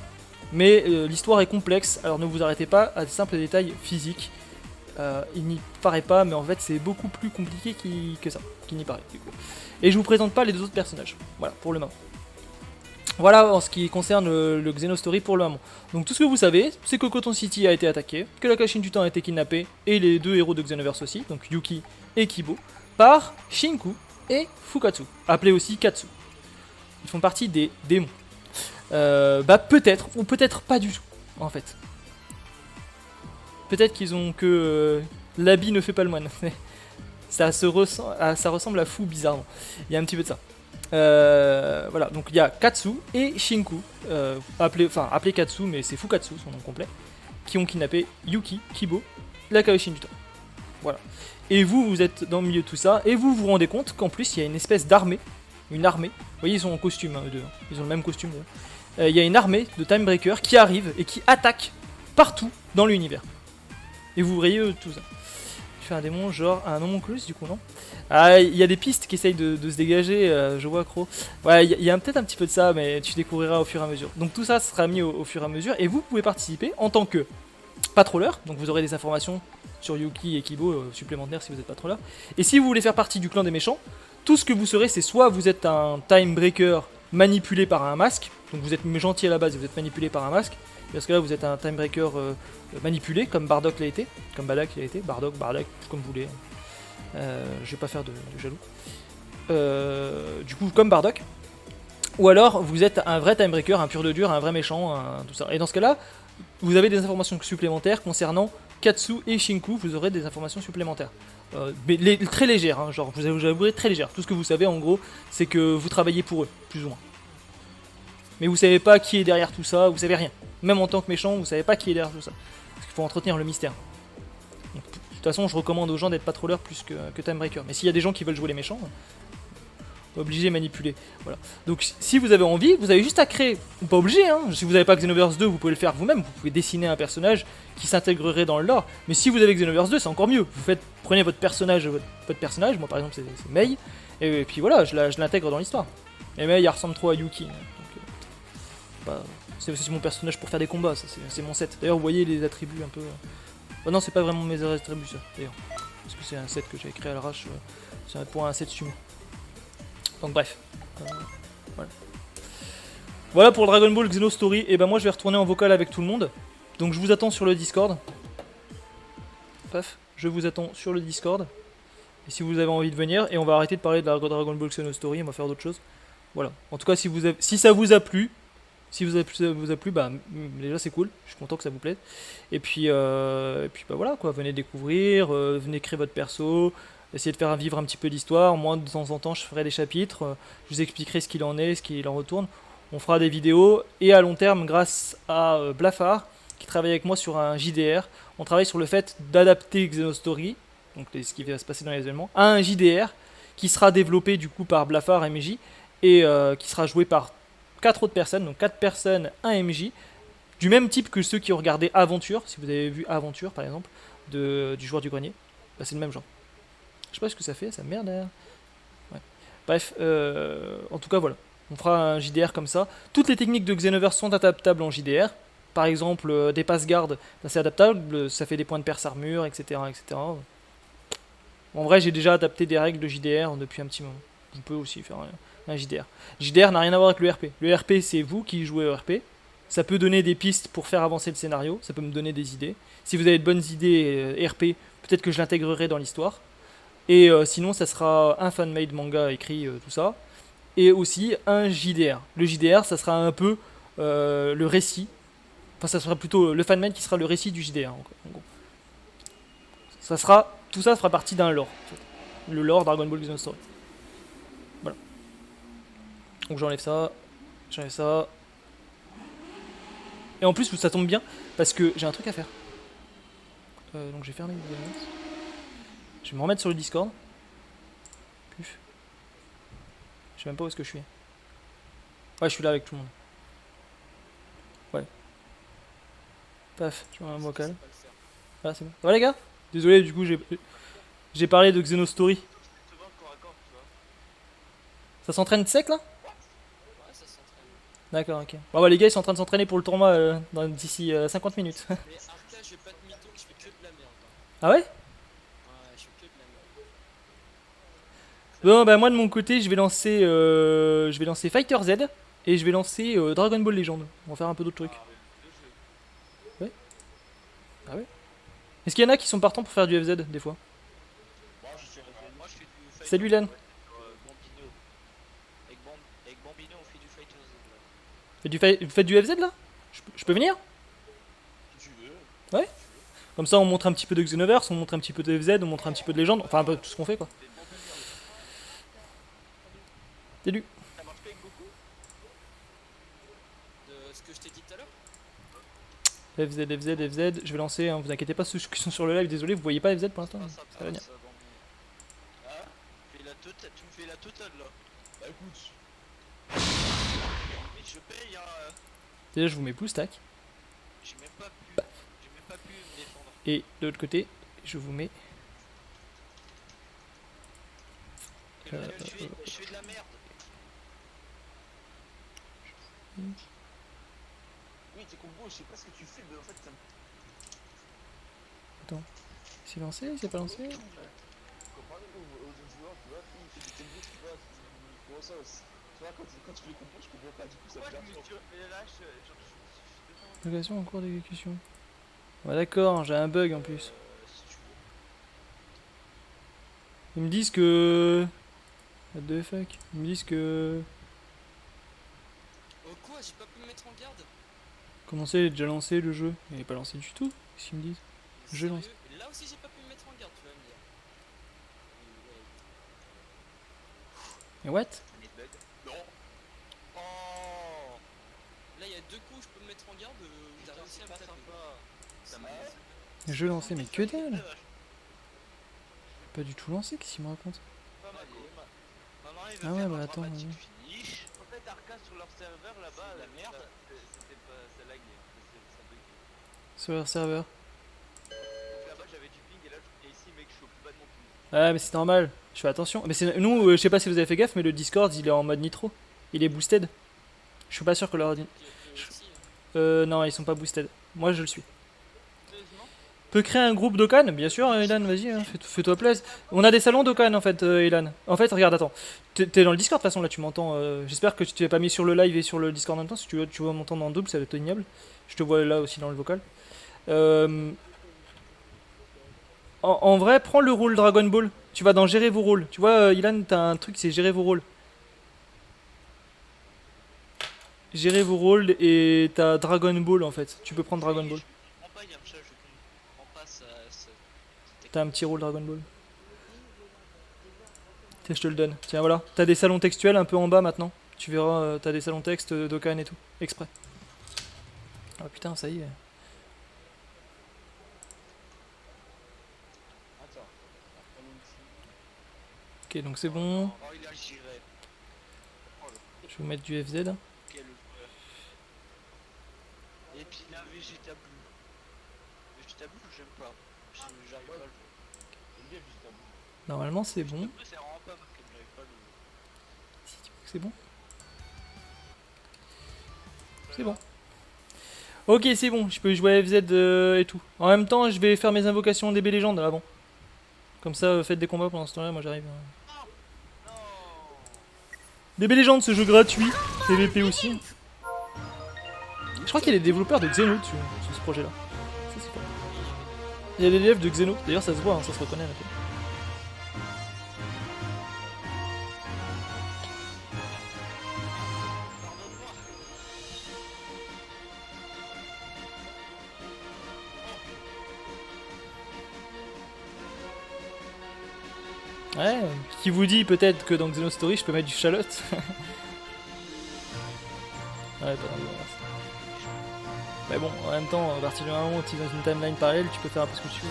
Mais l'histoire est complexe, alors ne vous arrêtez pas à de simples détails physiques. Il n'y paraît pas, mais en fait c'est beaucoup plus compliqué que ça, qu'il n'y paraît du coup. Et je vous présente pas les deux autres personnages, voilà, pour le moment. Voilà en ce qui concerne le Xenostory pour le moment. Donc tout ce que vous savez, c'est que Cotton City a été attaqué, que la Cochine du Temps a été kidnappée, et les deux héros de Xenoverse aussi, donc Yuki et Kibo, par Shinku et Fukatsu, appelés aussi Katsu. Ils font partie des démons. Bah peut-être, ou peut-être pas du tout, en fait. Peut-être qu'ils ont que l'habit ne fait pas le moine. ça ressemble à fou bizarrement. Il y a un petit peu de ça. Voilà, donc il y a Katsu et Shinku, appelé Katsu, mais c'est Fukatsu son nom complet, qui ont kidnappé Yuki, Kibo, la Kaioshin du Temps. Voilà. Et vous êtes dans le milieu de tout ça, et vous vous rendez compte qu'en plus il y a une espèce d'armée, une armée. Vous voyez, ils sont en costume, hein, eux deux, hein. Ils ont le même costume. Il y a une armée de Timebreaker qui arrive et qui attaque partout dans l'univers. Et vous voyez tout ça. Je fais un démon genre un homunculus du coup, non? Ah, il y a des pistes qui essayent de se dégager, je vois Cro. Ouais, il y a peut-être un petit peu de ça, mais tu découvriras au fur et à mesure. Donc tout ça sera mis au fur et à mesure, et vous pouvez participer en tant que patroller, donc vous aurez des informations sur Yuki et Kibo supplémentaires si vous êtes patroller. Et si vous voulez faire partie du clan des méchants, tout ce que vous serez, c'est soit vous êtes un Timebreaker manipulé par un masque, donc vous êtes gentil à la base et vous êtes manipulé par un masque, parce que là vous êtes un Timebreaker manipulé, comme Bardock l'a été, comme Badak l'a été, Bardock, comme vous voulez. Je vais pas faire de jaloux. Du coup, comme Bardock. Ou alors, vous êtes un vrai Timebreaker, un pur de dur, un vrai méchant, tout ça. Et dans ce cas-là, vous avez des informations supplémentaires concernant Katsu et Shinku, vous aurez des informations supplémentaires. Mais très légères, hein, genre, vous avouerez très légères. Tout ce que vous savez, en gros, c'est que vous travaillez pour eux, plus ou moins. Mais vous savez pas qui est derrière tout ça, vous savez rien. Même en tant que méchant, vous savez pas qui est derrière tout ça. Parce qu'il faut entretenir le mystère. Donc, de toute façon, je recommande aux gens d'être patrolleurs plus que Timebreaker. Mais s'il y a des gens qui veulent jouer les méchants, obligé de manipuler. Voilà. Donc si vous avez envie, vous avez juste à créer, ou pas obligé, hein. Si vous n'avez pas Xenoverse 2, vous pouvez le faire vous-même, vous pouvez dessiner un personnage qui s'intégrerait dans le lore. Mais si vous avez Xenoverse 2, c'est encore mieux. Prenez votre personnage, moi par exemple c'est Mei, et puis voilà, je l'intègre dans l'histoire. Et Mei, elle ressemble trop à Yuki. Donc, c'est aussi mon personnage pour faire des combats, c'est mon set. D'ailleurs, vous voyez les attributs un peu. Oh non, c'est pas vraiment mes attributs ça, d'ailleurs. Parce que c'est un set que j'avais créé à l'arrache, c'est pour un set sumo. Donc bref, voilà. Voilà pour le Dragon Ball Xenostory. Et ben moi je vais retourner en vocal avec tout le monde. Donc je vous attends sur le Discord. Paf, je vous attends sur le Discord. Et si vous avez envie de venir, et on va arrêter de parler de la Dragon Ball Xenostory, on va faire d'autres choses. Voilà. En tout cas, si ça vous a plu, bah déjà c'est cool. Je suis content que ça vous plaise. Et puis bah voilà quoi, venez découvrir, venez créer votre perso. Essayer de faire vivre un petit peu l'histoire. Moi, de temps en temps, je ferai des chapitres. Je vous expliquerai ce qu'il en est, ce qu'il en retourne. On fera des vidéos. Et à long terme, grâce à Blafar, qui travaille avec moi sur un JDR, on travaille sur le fait d'adapter Xenostory, donc ce qui va se passer dans les événements, à un JDR qui sera développé du coup par Blafar MJ et qui sera joué par 4 autres personnes, donc 4 personnes, un MJ, du même type que ceux qui ont regardé Aventure. Si vous avez vu Aventure par exemple, du joueur du grenier, bah, c'est le même genre. Je sais pas ce que ça fait, ça merde. Ouais. Bref, en tout cas voilà. On fera un JDR comme ça. Toutes les techniques de Xenoverse sont adaptables en JDR. Par exemple, des passe-gardes, c'est adaptable, ça fait des points de perce armure, etc., etc. En vrai, j'ai déjà adapté des règles de JDR depuis un petit moment. Vous pouvez aussi faire un JDR. JDR n'a rien à voir avec le RP. Le RP, c'est vous qui jouez au RP. Ça peut donner des pistes pour faire avancer le scénario. Ça peut me donner des idées. Si vous avez de bonnes idées RP, peut-être que je l'intégrerai dans l'histoire. Et sinon, ça sera un fan-made manga écrit, tout ça. Et aussi un JDR. Le JDR, ça sera un peu le récit. Enfin, ça sera plutôt le fan-made qui sera le récit du JDR. En gros. Tout ça fera partie d'un lore. En fait. Le lore Dragon Ball Xenostory. Voilà. Donc j'enlève ça. J'enlève ça. Et en plus, ça tombe bien, parce que j'ai un truc à faire. Donc j'ai fermé les vidéos. Je vais me remettre sur le Discord. Puf. Je sais même pas où est-ce que je suis. Ouais, je suis là avec tout le monde. Paf, je mets un vocal. Pas le faire. Ah, c'est bon. Ça va les gars? Désolé, du coup, j'ai parlé de Xenostory. Je te vois corps à corps, tu vois. Ça s'entraîne sec là? Ouais, ça s'entraîne. D'accord, ok. Bon, bah, les gars, ils sont en train de s'entraîner pour le tournoi d'ici 50 minutes. Mais Arca, je vais pas te mytho, je fais que de la merde. Hein. Ah ouais? Ouais, je fais que de la merde. Bon, bah, moi de mon côté, je vais lancer Fighter Z et je vais lancer Dragon Ball Legend. On va faire un peu d'autres trucs. Ah, le jeu. Ouais. Ah ouais? Est-ce qu'il y en a qui sont partants pour faire du FZ des fois? Moi, je suis moi, je fais du fighter. Salut Lan. Bambino. Avec Bambino, on fait du fighter Z là. Vous faites du FZ là? Je peux venir? Si tu veux. Ouais. Comme ça, on montre un petit peu de Xenoverse, on montre un petit peu de FZ, on montre un petit peu de Legend, enfin un peu tout ce qu'on fait quoi. Des Bambino. Salut. Ça marche pas avec beaucoup? De ce que je t'ai dit tout à l'heure. FZ, FZ, FZ, je vais lancer, hein, vous inquiétez pas ceux qui sont sur le live, désolé, vous voyez pas FZ pour l'instant? Ah, ça Ça va venir. passe, Bambino. Ah, tu me fais la totale là. Bah écoute. Mais je paye, hein. Déjà, je vous mets plus tac. J'ai même pas pu me défendre. Et de l'autre côté, je vous mets. Je fais de la merde. Oui, tes combos, je sais pas ce que tu fais, mais en fait, ça me. C'est lancé? C'est pas lancé? Comparé aux autres joueurs, tu vois, lui, il fait des combos, je sais pas, comment ça aussi. Tu vois, quand tu fais les combos, je comprends pas, du coup, ça me perturbe. Mais là, je Location en cours d'exécution. Ouais, d'accord, j'ai un bug en plus. si tu veux. Ils me disent que. What the fuck? Ils me disent que. Oh quoi, j'ai pas pu me mettre en garde. Comment c'est, il est déjà lancé le jeu? Il est pas lancé du tout, qu'est-ce qu'ils me disent? Mais Je lance. sérieux. Et là aussi, j'ai pas pu me mettre en garde, tu vas me dire. Et Mais ouais. what? Les bugs. Non. Oh. Là, il y a deux coups, je peux me mettre en garde. T'as Putain, réussi à c'est me pas taper. sympa. Ça m'a. Jeu lancé, mais que dalle! Pas du tout lancé, qu'est-ce qu'il me raconte? Pas mal. Maman, il Ah veut ouais, faire bah un attends, dramatique ouais. finish. En fait, Arca sur leur serveur là-bas, la merde. C'était pas. Ça laguait. Ça buguait. Sur leur serveur. Donc là-bas, j'avais du ping et là, et ici, mec, je suis au plus bas de mon ping. Ah, mais c'est normal, je fais attention. Mais c'est nous, je sais pas si vous avez fait gaffe, mais le Discord il est en mode nitro. Il est boosted. Je suis pas sûr que leur ordi. Aussi, Non, ils sont pas boosted. Moi je le suis. Sérieusement? Peut créer un groupe d'Okan? Bien sûr, Elan, vas-y, hein, fais-toi plaisir. On a des salons d'Okan en fait, Elan. En fait, regarde, attends. T'es dans le Discord de toute façon, là tu m'entends. J'espère que tu t'es pas mis sur le live et sur le Discord en même temps. Si tu veux m'entendre en double, ça va être ignoble. Je te vois là aussi dans le vocal. En vrai, prends le rôle Dragon Ball. Tu vas dans gérer vos rôles. Tu vois, Ilan, t'as un truc, c'est gérer vos rôles. Gérer vos rôles et t'as Dragon Ball en fait. Tu peux prendre Dragon Ball. Je comprends pas, Yamcha, je comprends pas ça. T'as un petit rôle Dragon Ball. Tiens, je te le donne. Tiens, voilà. T'as des salons textuels un peu en bas maintenant. Tu verras, t'as des salons texte d'Okan et tout. Exprès. Ah putain, ça y est. Attends. Ok, donc c'est bon. Oh, il a giré. Oh, Je vais vous mettre du FZ. quel joueur. Et puis là, Végétablu. Végétablu, j'aime pas. J'arrive pas à le jouer. J'aime bien Végétablu. Normalement, c'est bon. Végétablu, c'est vraiment pas parce que j'arrive pas à le jouer. Si tu veux que c'est bon. C'est bon. Ok, c'est bon. Je peux jouer à FZ et tout. En même temps, je vais faire mes invocations DB légendes avant. Comme ça, faites des combats pendant ce temps-là. Moi, j'arrive. Non. DB légendes, ce jeu gratuit. PVP aussi. Je crois qu'il y a des développeurs de Xeno dessus, sur ce projet-là. Ça, c'est pas mal. Il y a des devs de Xeno. D'ailleurs, ça se voit, hein, ça se reconnaît un peu. Pardonne-moi. Ouais, qui vous dit peut-être que dans Xenostory, je peux mettre du Charlotte. Ouais, pas dans le merci. Mais bon, en même temps, à partir du moment où tu es dans une timeline parallèle, tu peux faire un peu ce que tu veux.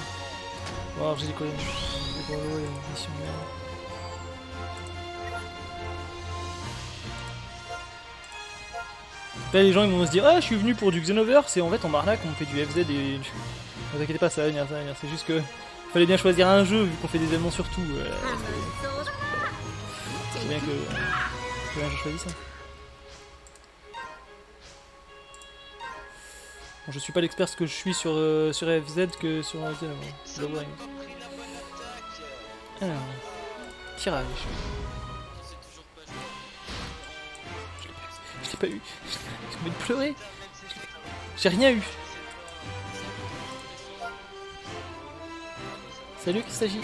Bon, alors j'ai des collègues. Des bolos et missionnaires. Là les gens ils vont se dire ah je suis venu pour du Xenoverse et en fait on m'arnaque, on me fait du FZ et... Ne vous inquiétez pas, ça va venir, c'est juste que... Fallait bien choisir un jeu vu qu'on fait des événements sur tout. C'est bien que je choisis ça. Bon, je suis pas l'expert ce que je suis sur FZ que sur Xenoverse. Je le vois. Alors, tirage. Je l'ai pas eu. J'ai envie de pleurer. J'ai rien eu. Salut, qu'il s'agit.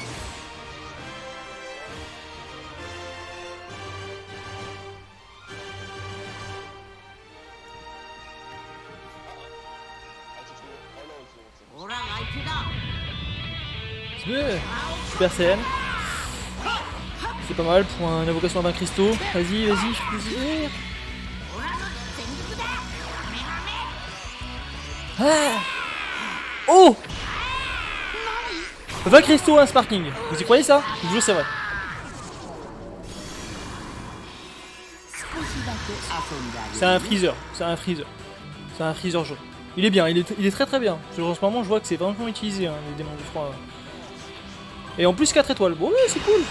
Super Saiyan. C'est pas mal pour une invocation à 20 cristaux. Vas-y, vas-y. Ah oh 20 cristaux, un sparking. Vous y croyez ça? Je vous jure c'est vrai. C'est un freezer. C'est un freezer jaune. Il est bien, il est très très bien. En ce moment je vois que c'est vraiment utilisé hein, les démons du froid. Et en plus 4 étoiles. Bon ouais c'est cool.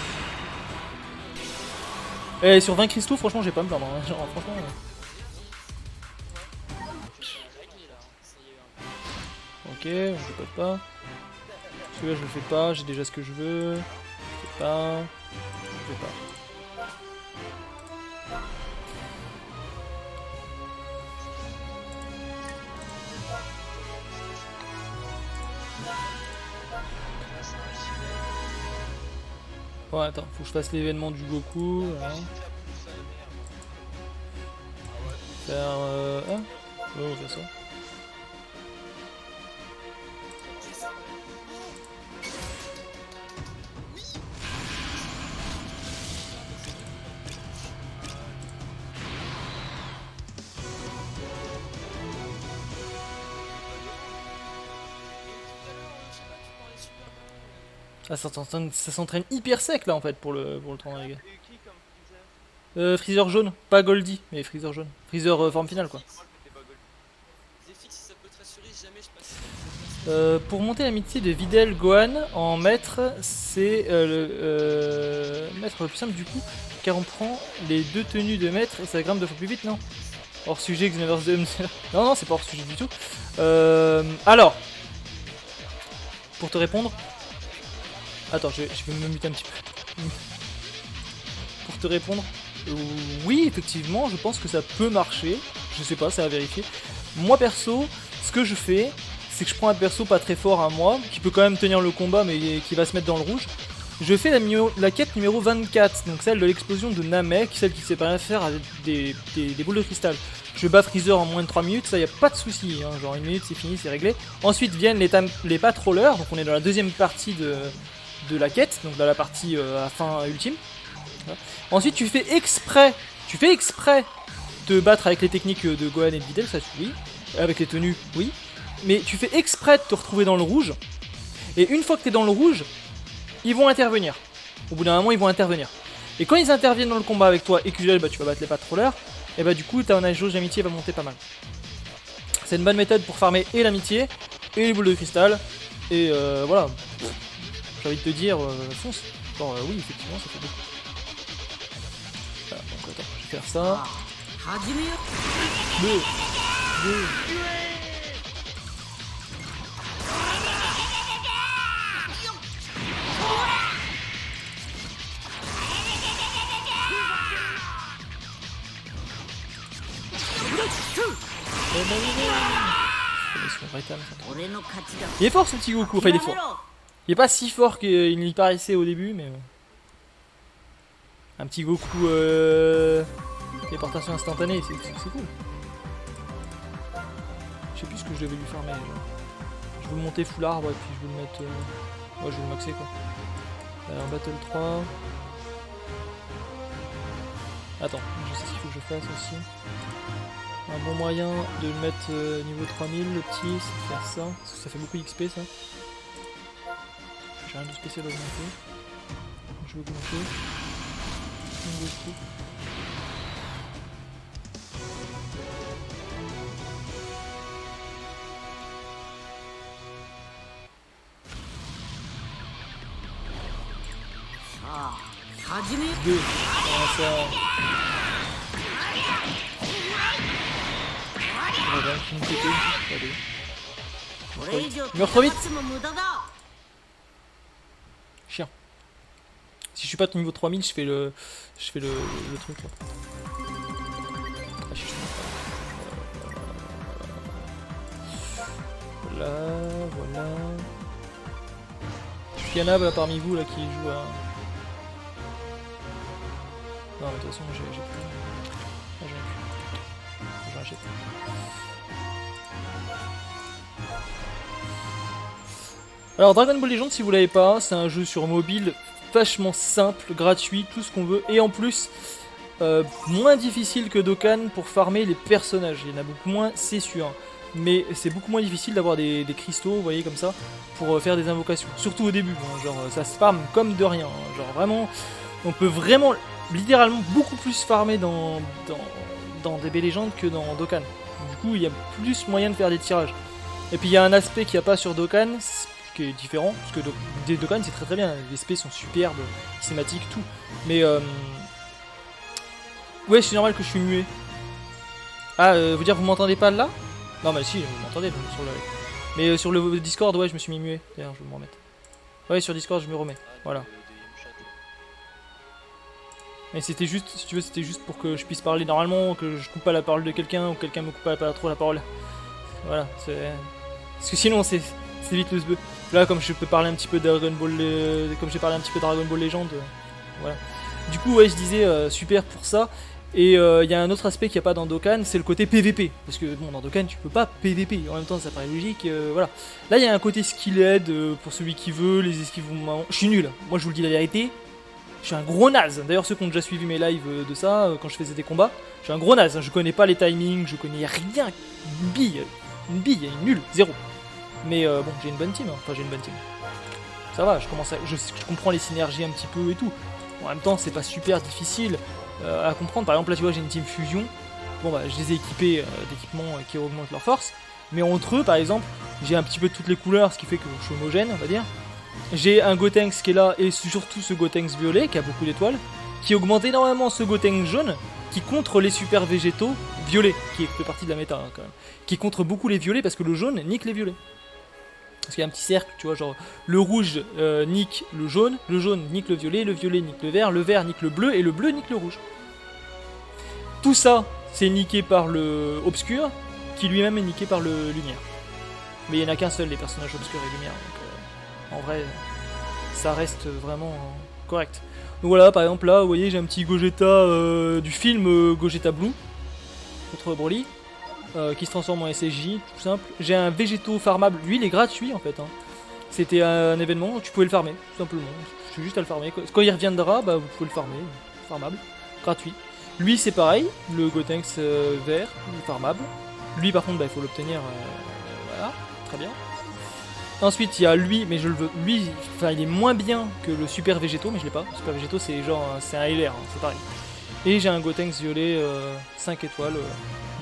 Et sur 20 cristaux franchement j'ai pas à me plaindre. Hein. Genre, franchement. Ok, on décolle pas. Celui-là je le fais pas, j'ai déjà ce que je veux. Je fais pas. Je fais pas. Ouais, attends, faut que je fasse l'événement du Goku. Voilà. Faire. Ah ouais, on va faire ça. Ah, ça s'entraîne hyper sec là en fait pour le tournoi les gars. Freezer jaune, pas Goldie, mais Freezer jaune. Freezer forme finale quoi. Pour monter l'amitié de Videl Gohan en maître, c'est le maître le plus simple du coup, car on prend les deux tenues de maître et ça grimpe 2 fois plus vite, non? Hors sujet, Xenoverse 2. Non, non, c'est pas hors sujet du tout. Alors, pour te répondre. Attends, je vais me muter un petit peu. Pour te répondre, oui, effectivement, je pense que ça peut marcher. Je sais pas, c'est à vérifier. Moi perso, ce que je fais, c'est que je prends un perso pas très fort à moi, qui peut quand même tenir le combat, mais qui va se mettre dans le rouge. Je fais la quête numéro 24, donc celle de l'explosion de Namek, celle qui sait pas faire avec des boules de cristal. Je bats Freezer en moins de 3 minutes, ça y a pas de souci, hein, genre 1 minute c'est fini, c'est réglé. Ensuite viennent les patrollers, donc on est dans la deuxième partie de la quête, donc dans la partie à fin ultime. Voilà. Ensuite tu fais exprès de battre avec les techniques de Gohan et de Videl, ça oui, avec les tenues, oui. Mais tu fais exprès de te retrouver dans le rouge, et une fois que t'es dans le rouge, ils vont intervenir. Au bout d'un moment, ils vont intervenir. Et quand ils interviennent dans le combat avec toi et que bah, tu vas battre les patrollers, et bah du coup, ta jauge d'amitié va monter pas mal. C'est une bonne méthode pour farmer et l'amitié, et les boules de cristal, et voilà. J'ai envie de te dire, fonce. Genre, oui, effectivement, ça fait beaucoup. Voilà, donc attends, je vais faire ça. 2, 2. Il est fort ce petit Goku, enfin il est fort. Il est pas si fort qu'il y paraissait au début, mais un petit Goku téléportation instantanée, c'est cool. Je sais plus ce que je devais lui faire, mais je veux le monter full arbre et puis je veux le mettre. Ouais, je vais le maxer quoi. Alors, Battle 3. Attends, je sais ce qu'il faut que je fasse aussi. Un bon moyen de le mettre niveau 3000, le petit, c'est de faire ça. Parce que ça fait beaucoup d'XP ça. J'ai rien de spécial à augmenter. Je vais augmenter. 2. Comment ça? Voilà, une côté. Allez. Meurs trop vite. Chien. Si je suis pas au niveau 3000, je fais le truc là. Ah, je suis voilà. Est-ce qu'il y en a là, parmi vous là qui jouent à... Non mais de toute façon j'ai plus. Ah, j'en achète. Alors Dragon Ball Legends, si vous l'avez pas, c'est un jeu sur mobile vachement simple, gratuit, tout ce qu'on veut, et en plus moins difficile que Dokkan pour farmer les personnages. Il y en a beaucoup moins, c'est sûr, mais c'est beaucoup moins difficile d'avoir des cristaux, vous voyez, comme ça, pour faire des invocations. Surtout au début, hein, genre ça se farme comme de rien, hein, genre vraiment, on peut vraiment, littéralement, beaucoup plus farmer dans DB Legends que dans Dokkan. Du coup, il y a plus moyen de faire des tirages. Et puis il y a un aspect qu'il n'y a pas sur Dokkan, qui est différent, parce que des Dokkan c'est très bien, les SP sont superbes, cinématiques, tout. Mais ouais, c'est normal que je suis muet. Ah, vous dire vous m'entendez pas là? Non mais si, vous m'entendez sur le... Mais sur le Discord, ouais, je me suis mis muet. D'ailleurs, je vais me remettre. Ouais, sur Discord, je me remets. Voilà. Mais c'était juste, si tu veux, c'était juste pour que je puisse parler normalement, que je coupe pas la parole de quelqu'un, ou quelqu'un me coupe pas trop la parole. Voilà, c'est... Parce que sinon, c'est vite le sbeu. Là, comme je peux parler un petit peu de Dragon Ball, comme j'ai parlé un petit peu de Dragon Ball Legend, voilà. Du coup, ouais, je disais super pour ça. Et il y a un autre aspect qu'il n'y a pas dans Dokkan, c'est le côté PVP. Parce que bon, dans Dokkan, tu peux pas PVP. En même temps, ça paraît logique. Voilà. Là, il y a un côté skilled pour celui qui veut, les esquives. Je suis nul. Moi, je vous le dis la vérité. Je suis un gros naze. D'ailleurs, ceux qui ont déjà suivi mes lives de ça, quand je faisais des combats, je suis un gros naze. Je connais pas les timings, je connais rien. Une bille, nulle, zéro. Mais bon, j'ai une bonne team, hein. Enfin j'ai une bonne team. Ça va, je comprends les synergies un petit peu et tout. En même temps, c'est pas super difficile à comprendre. Par exemple, là tu vois, j'ai une team fusion. Bon bah, je les ai équipés d'équipements qui augmentent leur force. Mais entre eux, par exemple, j'ai un petit peu de toutes les couleurs, ce qui fait que je suis homogène, on va dire. J'ai un Gotenks qui est là, et surtout ce Gotenks violet, qui a beaucoup d'étoiles, qui augmente énormément ce Gotenks jaune, qui contre les super végétaux violets, qui fait partie de la méta hein, quand même. Qui contre beaucoup les violets, parce que le jaune nique les violets. Parce qu'il y a un petit cercle, tu vois, genre le rouge nique le jaune nique le violet nique le vert nique le bleu, et le bleu nique le rouge. Tout ça, c'est niqué par le obscur, qui lui-même est niqué par le lumière. Mais il n'y en a qu'un seul, les personnages obscurs et lumière, donc en vrai, ça reste vraiment correct. Donc voilà, par exemple là, vous voyez, j'ai un petit Gogeta du film Gogeta Blue, contre Broly. Qui se transforme en SSJ, tout simple. J'ai un végétaux farmable, lui il est gratuit en fait. Hein. C'était un événement, tu pouvais le farmer, tout simplement. C'est juste à le farmer. Quand il reviendra, bah, vous pouvez le farmer, farmable, gratuit. Lui c'est pareil, le Gotenks vert, farmable. Lui par contre, bah, il faut l'obtenir, voilà, très bien. Ensuite il y a lui, mais je le veux, lui, enfin il est moins bien que le super végétaux, mais je l'ai pas. Le super végétaux c'est genre, c'est un LR, hein, c'est pareil. Et j'ai un Gotenks violet 5 étoiles.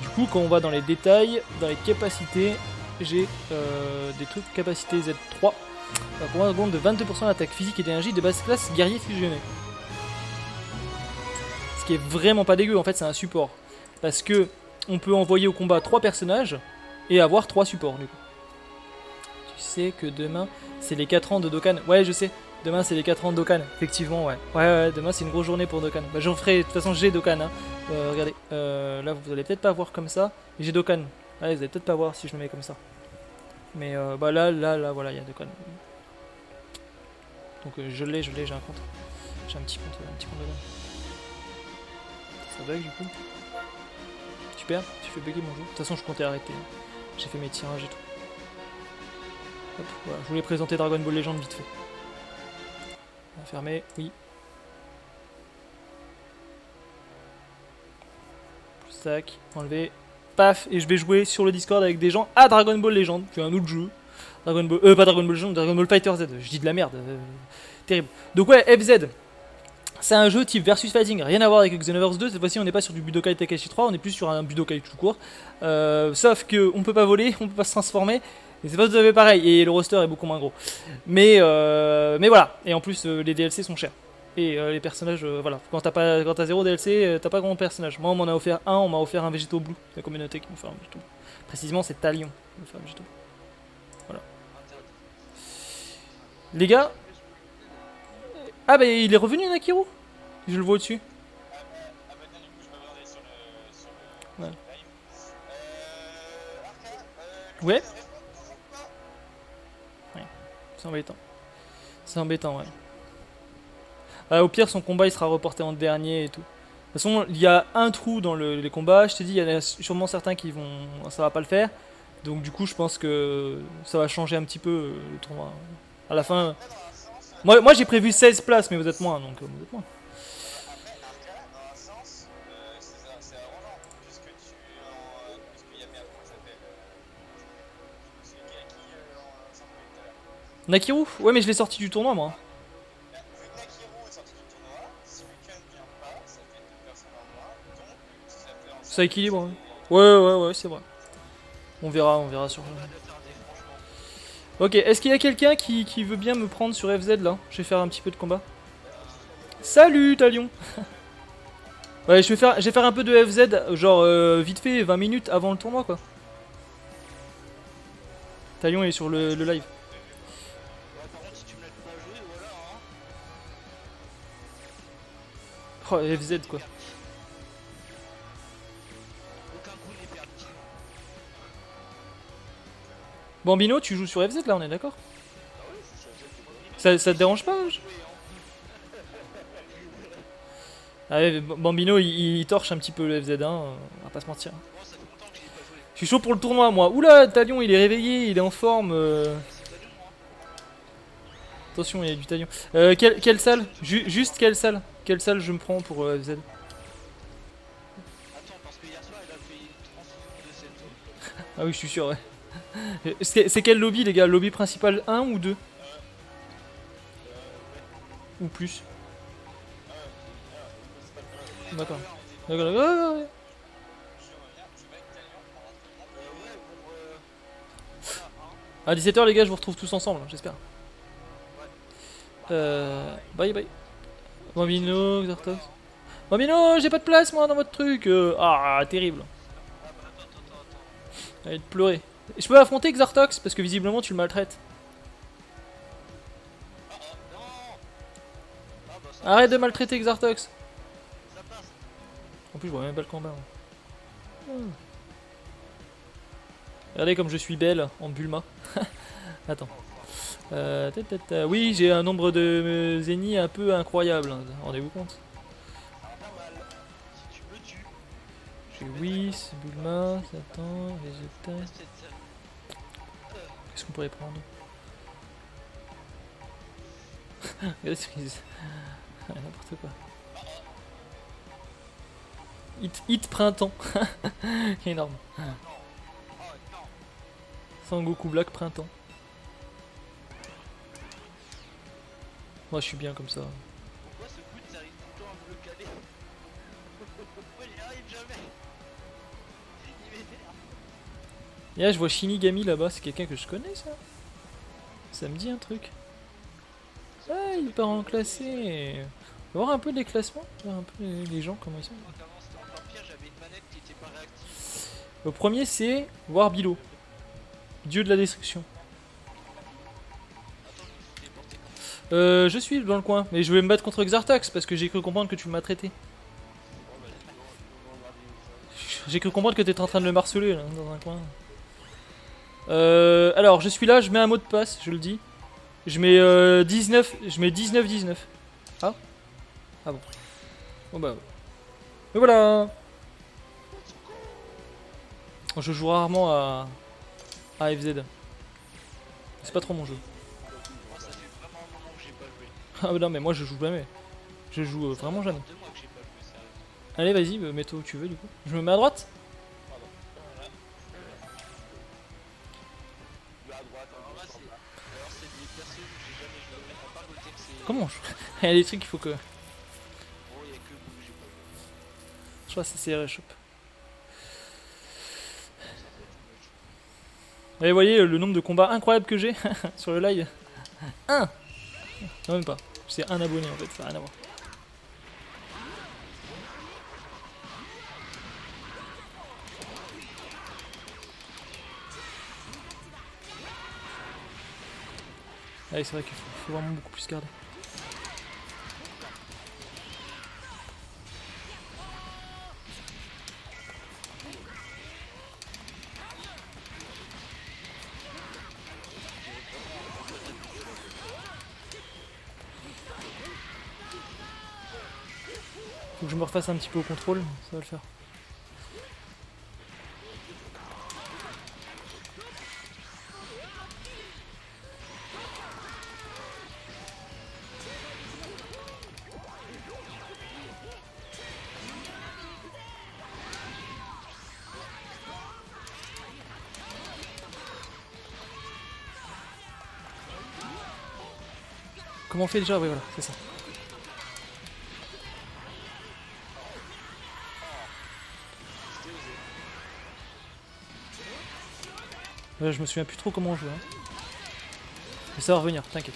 Du coup, quand on va dans les détails, dans les capacités, j'ai des trucs capacité Z3 pour un augmente de 22% d'attaque physique et d'énergie de basse classe guerrier fusionné. Ce qui est vraiment pas dégueu, en fait c'est un support. Parce que on peut envoyer au combat 3 personnages et avoir 3 supports du coup. Tu sais que demain c'est les 4 ans de Dokkan. Ouais je sais, demain c'est les 4 ans de Dokkan, effectivement ouais. Ouais, demain c'est une grosse journée pour Dokkan. Bah j'en ferai, de toute façon j'ai Dokkan hein. Regardez, là vous allez peut-être pas voir comme ça, j'ai Dokkan. Ouais, vous allez peut-être pas voir si je le mets comme ça. Mais bah là, voilà, il y a Dokkan. Donc je l'ai, j'ai un compte. J'ai un petit compte Dokkan. Ça bug du coup. Super, tu fais bugger mon jeu. De toute façon je comptais arrêter. J'ai fait mes tirages et tout. Hop, voilà, je voulais présenter Dragon Ball Legend vite fait. On va fermer, oui. Tac, enlever, paf, et je vais jouer sur le Discord avec des gens à Dragon Ball Legend, qui est un autre jeu. Dragon Ball, pas Dragon Ball Legend, Dragon Ball Fighter Z, je dis de la merde, terrible. Donc ouais, FZ, c'est un jeu type versus fighting, rien à voir avec Xenoverse 2, cette fois-ci on n'est pas sur du Budokai Tenkaichi 3, on est plus sur un Budokai tout court. Sauf que on peut pas voler, on peut pas se transformer, et c'est pas tout à fait pareil, et le roster est beaucoup moins gros. Mais voilà, et en plus les DLC sont chers. Et les personnages, voilà, quand t'as 0 DLC, t'as pas grand personnage. Moi on m'en a offert un, on m'a offert un Végéto Blue, la communauté qui m'a offert un Végéto Blue. Précisément c'est Talion qui m'a offert un Végéto Blue. Interdit. Les gars, ah bah il est revenu Nakiru. Je le vois au-dessus. Ah bah tiens, du coup, je vais regarder sur le Ouais. live. Arca, Ouais. ça répond toujours pas. C'est embêtant. C'est embêtant, ouais. Au pire, son combat il sera reporté en dernier et tout. De toute façon, il y a un trou dans les combats. Je t'ai dit, il y en a sûrement certains qui vont. Ça va pas le faire. Donc, du coup, je pense que ça va changer un petit peu le tournoi. À la fin. Après, dans un sens, Moi j'ai prévu 16 places, mais vous êtes moins, donc vous êtes moins. après, Arca, dans un sens, c'est arrangeant, puisqu'il y a merde, comment ça s'appelle je me souviens qui en Sandwich tout à l'heure. Nakiru? Ouais, mais je l'ai sorti du tournoi, moi. Vu que Nakiru est sorti du tournoi, si Lucan ne vient pas, ça fait 2 personnes en moins, donc ça fait en sorte Ça équilibre, que ouais. c'est- Ouais, c'est vrai. On verra sur. Pas de tarder, franchement. Ok, est-ce qu'il y a quelqu'un qui veut bien me prendre sur FZ là? Je vais faire un petit peu de combat. Salut Talion. Ouais, je vais faire un peu de FZ, genre vite fait, 20 minutes avant le tournoi quoi. Talion est sur le live. Ouais, par contre, si tu me laisses pas jouer, voilà, hein. Oh, FZ quoi. Aucun coup n'est perdu. Bambino, tu joues sur FZ là, on est d'accord? Ah oui, c'est ça, Ça te dérange pas? Ah ouais, Bambino il torche un petit peu le FZ1, on va pas se mentir. Bon, ça fait longtemps que j'y ai pas joué. Je suis chaud pour le tournoi moi. Oula, Talion il est réveillé, il est en forme. C'est pas dur, moi. Attention, il y a du Talion. Quelle salle? Juste quelle salle? Quelle salle je me prends pour FZ? Attends, parce que hier soir, il a fait une transfusion de cette eau. Ah oui, je suis sûr, ouais. C'est quel lobby les gars? Lobby principal 1 ou 2? Ou plus? D'accord. D'accord, d'accord, ouais, ouais. À 17h les gars, je vous retrouve tous ensemble, j'espère. Bye bye. Bambino, Xartos. Bambino, j'ai pas de place moi dans votre truc. Ah, terrible. Ah bah attends. Allez te pleurer. Je peux affronter Xartox parce que visiblement tu le maltraites. Non. Ah bah ça Arrête de maltraiter Xartox. passe. En plus, je vois même pas le combat. Regardez comme je suis belle en Bulma. Attends. Oui, j'ai un nombre de zéniths un peu incroyable. Hein. Rendez-vous compte? Pas mal. Si tu me tues, J'ai Whis, Bulma, Satan, Vegeta. reste cette salle. Qu'est-ce qu'on pourrait prendre? Regardez ce qu'ils. N'importe quoi. Hit printemps. Énorme. Oh non. Sangoku Black printemps. Moi je suis bien comme ça. Pourquoi ce coup ça arrive tout le temps à me le caler? Pourquoi il y arrive jamais? Il m'énerve. Et là je vois Shinigami là-bas, c'est quelqu'un que je connais ça. Ça me dit un truc. Ah, il part en classé. On va voir un peu les classements, voir un peu les gens comment ils sont. Moi qu'avant c'était encore pire, j'avais une manette qui était pas réactive. Le premier c'est Warbilo, dieu de la destruction. Attends, je me suis téléporté. Je suis dans le coin, mais je vais me battre contre Xartox parce que j'ai cru comprendre que tu m'as traité. J'ai cru comprendre que t'étais en train de le marceler là, dans un coin. Alors je suis là, je mets un mot de passe, je le dis. Je mets 19, je mets 19-19. Ah? Ah bon. Bon bah. Mais voilà. Je joue rarement à FZ. C'est pas trop mon jeu. Moi ça fait vraiment un moment que j'ai pas joué. Ah bah non mais moi je joue jamais. Je joue vraiment jamais. 2 mois que j'ai pas joué, sérieux. Allez vas-y, mets-toi où tu veux du coup. Je me mets à droite? Alors c'est des persos que j'ai jamais joué. À part Gotham, c'est. Comment je... Il y a des trucs qu'il faut que... Oh, y'a que vous que j'ai pas joué. Je crois que c'est serré shop. Et vous voyez le nombre de combats incroyables que j'ai sur le live. 1. Non même pas. C'est un abonné en fait, ça n'a rien à voir. Ah oui, c'est vrai qu'il faut vraiment beaucoup plus garder. Faut que je me refasse un petit peu au contrôle, ça va le faire. Comment on fait déjà? Oui, voilà, c'est ça. Je me souviens plus trop comment on joue. Hein. Mais ça va revenir, t'inquiète.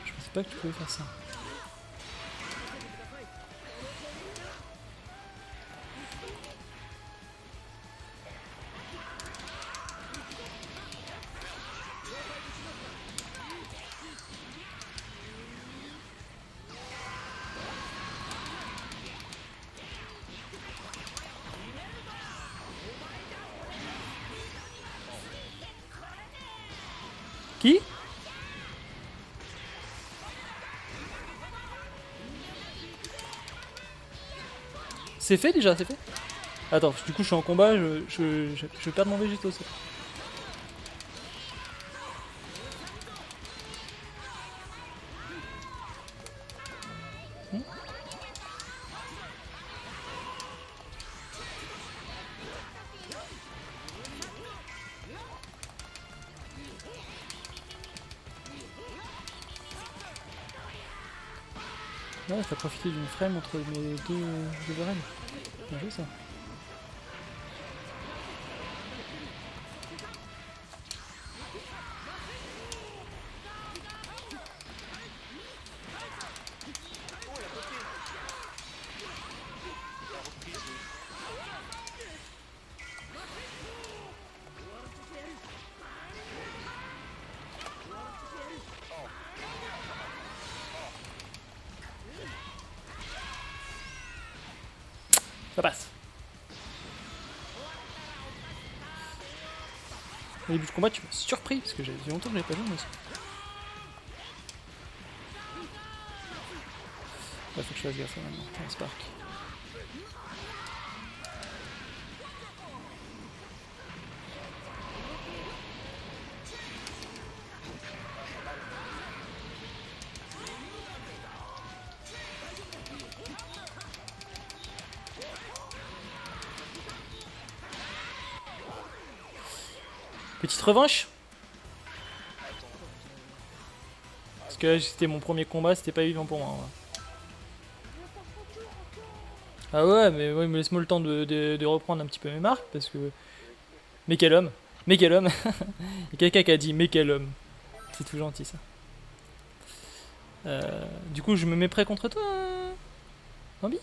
Je pensais pas que tu pouvais faire ça. Qui? C'est fait déjà, c'est fait? Attends, du coup je suis en combat, je vais perdre mon végéto. Ça. Ouais, t'as profité d'une frame entre mes deux arènes. Bien joué ça. Ça passe. Au début du combat, tu m'as surpris parce que j'avais fait longtemps que j'avais pas joué moi aussi. Ouais, faut que je fasse gaffe maintenant. Attends, Spark. Petite revanche. Parce que là, c'était mon premier combat, c'était pas évident pour moi. Ouais. Ah ouais, mais laisse-moi le temps de reprendre un petit peu mes marques, parce que... Mais quel homme! Mais quel homme! Il y a quelqu'un qui a dit mais quel homme! C'est tout gentil ça. Du coup, je me mets prêt contre toi, Bambi?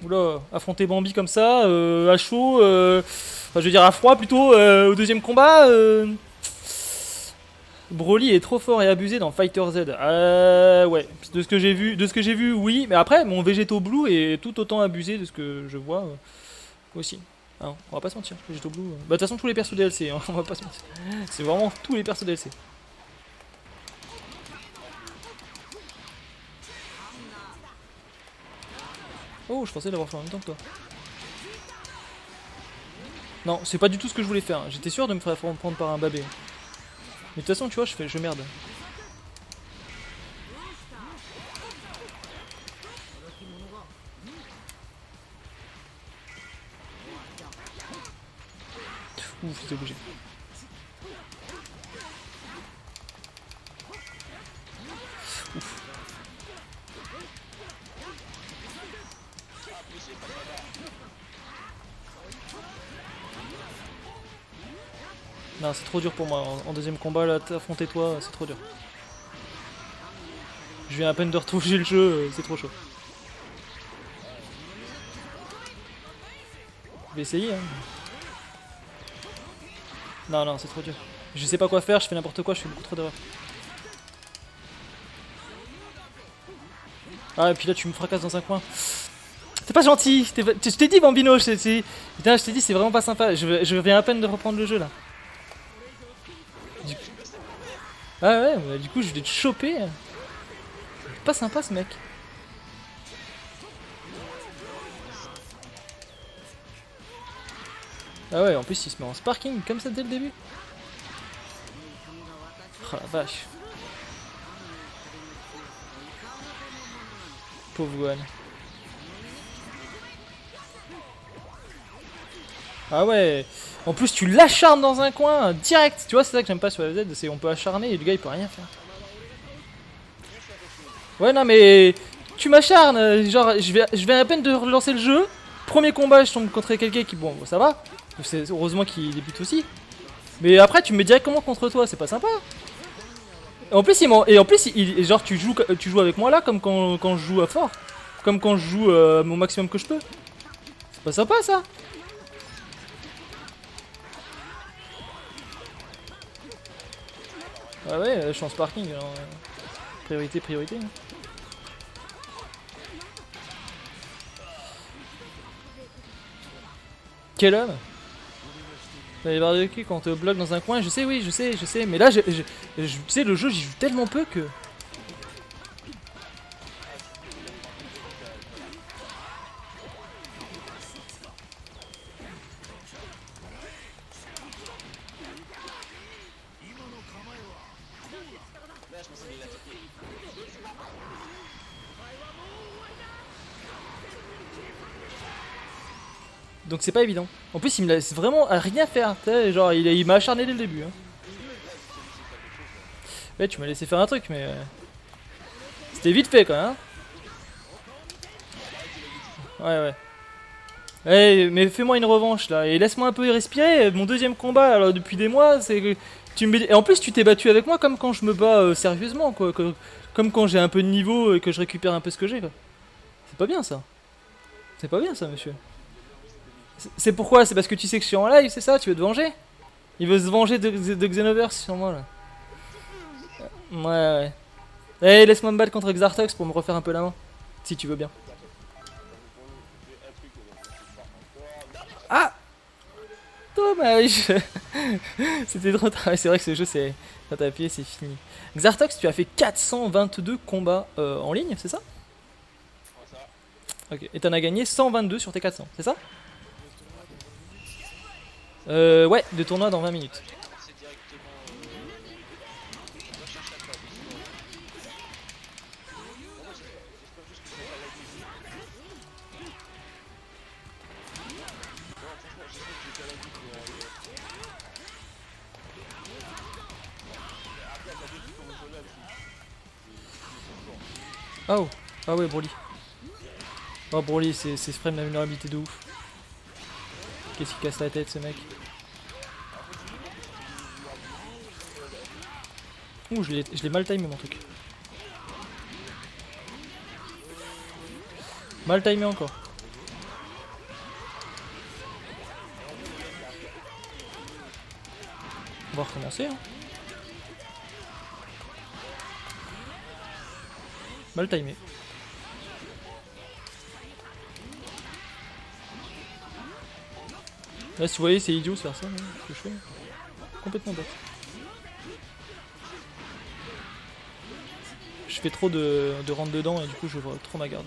Oula, affronter Bambi comme ça, à chaud, enfin je veux dire à froid plutôt, au deuxième combat. Broly est trop fort et abusé dans Fighter Z. Ouais, de ce que j'ai vu, oui, mais après mon Végéto Blue est tout autant abusé de ce que je vois aussi. Ah, on va pas se mentir, Végéto Blue. Bah de toute façon tous les persos DLC, hein, on va pas se mentir. C'est vraiment tous les persos DLC. Oh, je pensais l'avoir fait en même temps que toi. Non, c'est pas du tout ce que je voulais faire. J'étais sûr de me faire prendre par un babé. Mais de toute façon, tu vois, je merde. Ouf, j'étais obligé. Non, c'est trop dur pour moi. En deuxième combat, là, affronter toi, c'est trop dur. Je viens à peine de retrouver le jeu, c'est trop chaud. Je vais essayer, hein. Non, non, c'est trop dur. Je sais pas quoi faire, je fais n'importe quoi, je fais beaucoup trop d'erreurs. Ah, et puis là, tu me fracasses dans un coin. C'est pas gentil. Je t'ai dit, Bambino, putain, je t'ai dit, c'est vraiment pas sympa. Je viens à peine de reprendre le jeu là. Ah ouais, bah, du coup, je vais te choper. Pas sympa ce mec. Ah ouais, en plus, il se met en sparking comme ça dès le début. Oh la vache. Pauvre Gohan. Ah ouais. En plus, tu l'acharnes dans un coin direct. Tu vois, c'est ça que j'aime pas sur la Z, c'est on peut acharner et le gars il peut rien faire. Ouais, non mais tu m'acharnes. Genre, je vais à peine de relancer le jeu. Premier combat, je tombe contre quelqu'un qui, bon, ça va. C'est heureusement qu'il débute aussi. Mais après, tu me mets directement contre toi, c'est pas sympa. Et en plus, genre, tu joues avec moi là, comme quand je joue à fort. Comme quand je joue mon maximum que je peux. C'est pas sympa ça. Ah ouais, je suis en sparking, alors, priorité, priorité. Quel homme. Les barbecues quand on te bloque dans un coin, je sais, oui, je sais, mais là, tu sais, le jeu, j'y joue tellement peu que... Donc c'est pas évident. En plus, il me laisse vraiment à rien faire. Genre, il m'a acharné dès le début. Hein. Ouais, tu m'as laissé faire un truc, mais... c'était vite fait, quand même. Hein. Ouais, ouais. Ouais, mais fais-moi une revanche, là. Et laisse-moi un peu y respirer. Mon deuxième combat, alors, depuis des mois, c'est que... Et en plus, tu t'es battu avec moi comme quand je me bats sérieusement, quoi. Comme quand j'ai un peu de niveau et que je récupère un peu ce que j'ai, quoi. C'est pas bien, ça. C'est pas bien, ça, monsieur. C'est pourquoi? C'est parce que tu sais que je suis en live, c'est ça? Tu veux te venger? Il veut se venger de Xenoverse sur moi là. Ouais, ouais. Eh, laisse-moi me battre contre Xartox pour me refaire un peu la main. Si tu veux bien. Ah! Dommage! C'était trop tard. C'est vrai que ce jeu, c'est. Quand t'as appuyé, c'est fini. Xartox, tu as fait 422 combats en ligne, c'est ça? Ok. Et t'en as gagné 122 sur tes 400, c'est ça? Ouais, deux tournois dans 20 minutes. Oh, ah ouais, Broly. Oh, Broly, c'est ce frame la vulnérabilité de ouf. Qu'est-ce qui casse la tête, ce mec? Ouh, je l'ai mal timé mon truc. Mal timé encore. On va recommencer. Hein. Mal timé. Là, si vous voyez, c'est idiot de faire ça, hein, ce que je fais. Complètement bête. Je fais trop de rentre dedans et du coup, je vois trop ma garde.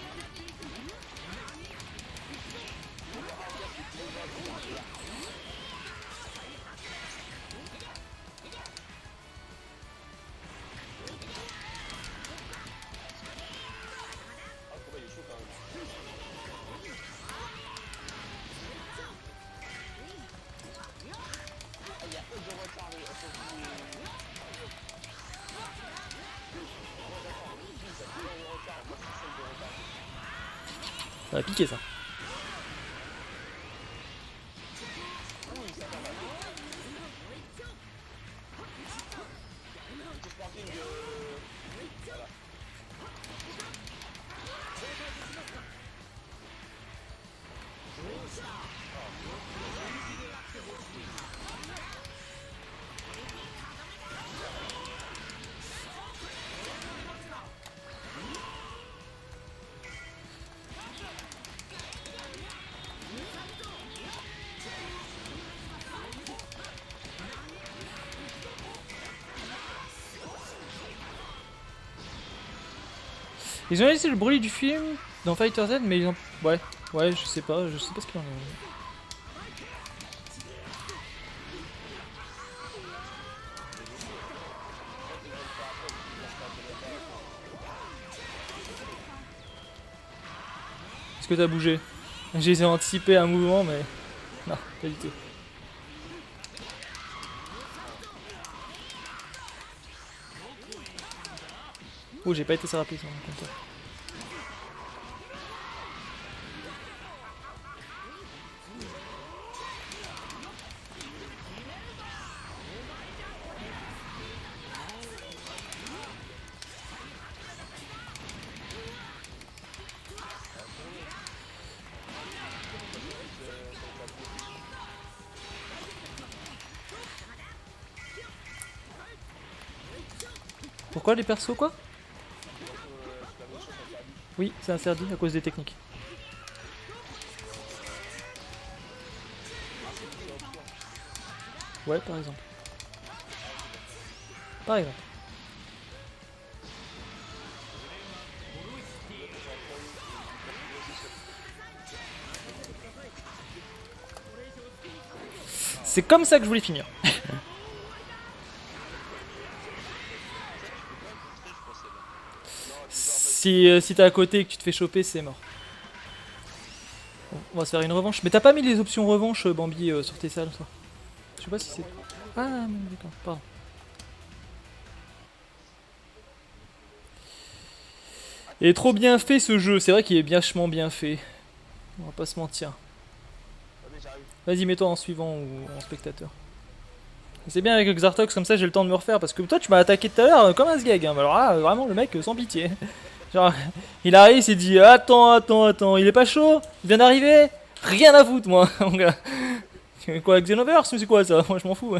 Ça va piquer ça. Ils ont laissé le bruit du film dans Fighter Z, mais ils ont... Ouais, je sais pas ce qu'il en est. Est-ce que t'as bougé? J'ai essayé d'anticiper un mouvement, mais... Non, pas du tout. Oh, j'ai pas été assez rapide sur mon compteur. Pourquoi les persos quoi? Oui, c'est interdit à cause des techniques. Ouais, par exemple. Par exemple. C'est comme ça que je voulais finir. Si t'es à côté et que tu te fais choper, c'est mort. Bon, on va se faire une revanche. Mais t'as pas mis les options revanche, Bambi, sur tes salles, toi? Je sais pas si c'est... Ah, d'accord, pardon. Il est trop bien fait ce jeu, c'est vrai qu'il est vachement bien fait. On va pas se mentir. Vas-y, mets-toi en suivant ou en spectateur. C'est bien avec Xartox, comme ça j'ai le temps de me refaire, parce que toi tu m'as attaqué tout à l'heure comme un sgeg, hein. Alors là, vraiment le mec sans pitié. Genre, il arrive, il s'est dit attends, il est pas chaud, il vient d'arriver, rien à foutre moi, mon gars. Quoi, Xenoverse ou c'est quoi ça? Moi je m'en fous.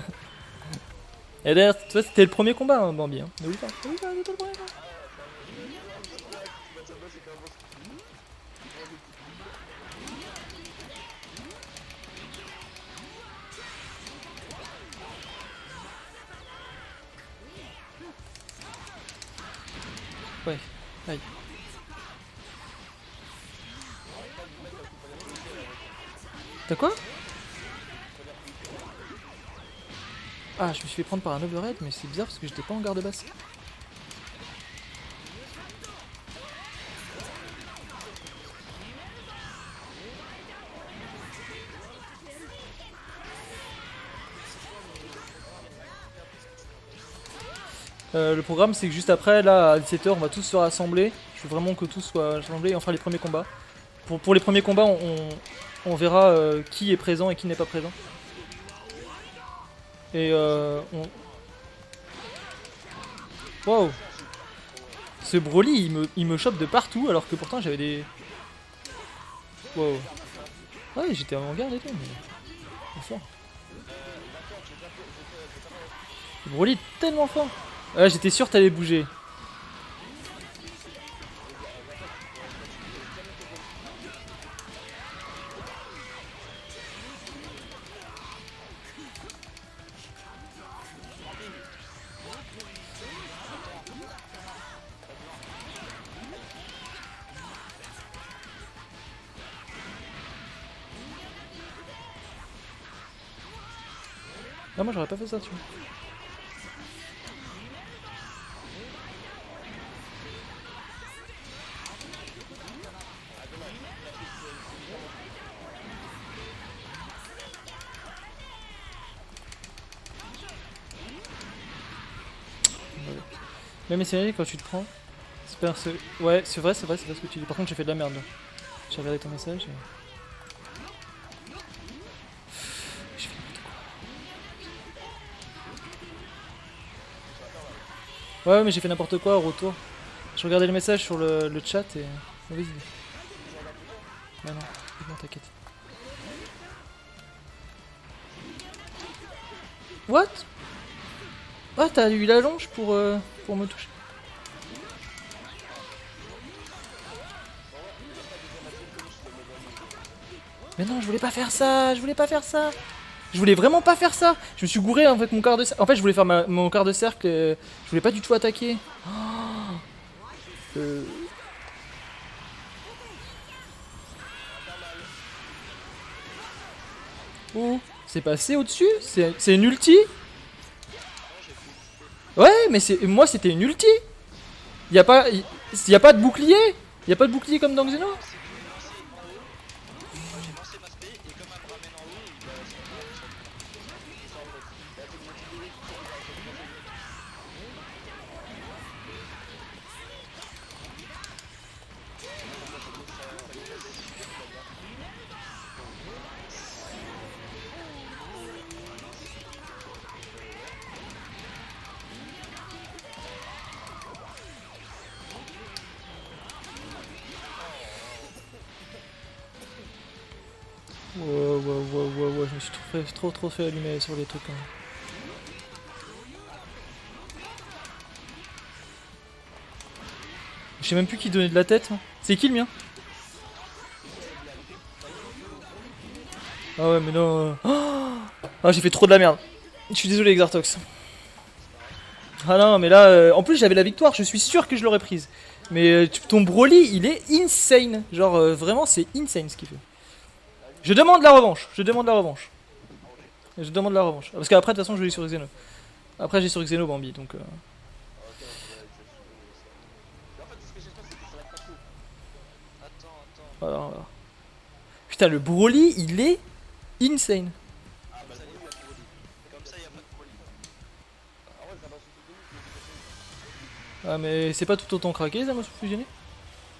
Et d'ailleurs, toi c'était le premier combat, hein, Bambi. Hein. N'oublie pas, c'était le premier combat. Ouais, aïe. T'as quoi? Ah, je me suis fait prendre par un overhead, mais c'est bizarre parce que j'étais pas en garde basse. Le programme c'est que juste après, là à 17h, on va tous se rassembler. Je veux vraiment que tous soient rassemblés et on fera les premiers combats. Pour les premiers combats, on verra qui est présent et qui n'est pas présent. Et Wow. Ce Broly, il me chope de partout alors que pourtant j'avais des... Wow. Ouais, j'étais en garde et tout, mais... C'est fort. Ce Broly est tellement fort. Ouais, j'étais sûr que t'allais bouger. Non, moi j'aurais pas fait ça, tu vois. Même essayé quand tu te prends. Ouais, c'est vrai, c'est ce que tu dis. Par contre, j'ai fait de la merde là. J'ai regardé ton message et... J'ai fait n'importe quoi. Ouais, mais j'ai fait n'importe quoi au retour. Je regardais le message sur le chat et... Mauvaise idée. Bah non, t'inquiète. What? Ah, t'as eu la longe pour me toucher. Mais non, je voulais pas faire ça, je voulais pas faire ça. Je voulais vraiment pas faire ça. Je me suis gouré avec mon quart de cercle. En fait, je voulais faire mon quart de cercle. Je voulais pas du tout attaquer. Oh. Oh, c'est passé au-dessus? C'est une ulti? Ouais, mais moi c'était une ulti. Y a pas de bouclier. Y a pas de bouclier comme dans Xeno. J'ai lancé ma spé et comme elle me ramène en haut, il a Ouais, je me suis trop fait allumer sur les trucs. Hein. Je sais même plus qui donnait de la tête. Hein. C'est qui le mien? Ah ouais, mais non. Ah, j'ai fait trop de la merde. Je suis désolé, Exartox. Ah non, mais là, en plus j'avais la victoire, je suis sûr que je l'aurais prise. Mais ton Broly, il est insane. Genre, vraiment, c'est insane ce qu'il fait. Je demande la revanche. Je demande la revanche. Parce qu'après, de toute façon, je vais sur Xeno. Après, j'ai sur Xeno Bambi, donc. Voilà. Putain, le Broly, il est insane. comme ça, y a pas de Broly. Ah, mais c'est pas tout autant craqué, les Amos fusionnés. De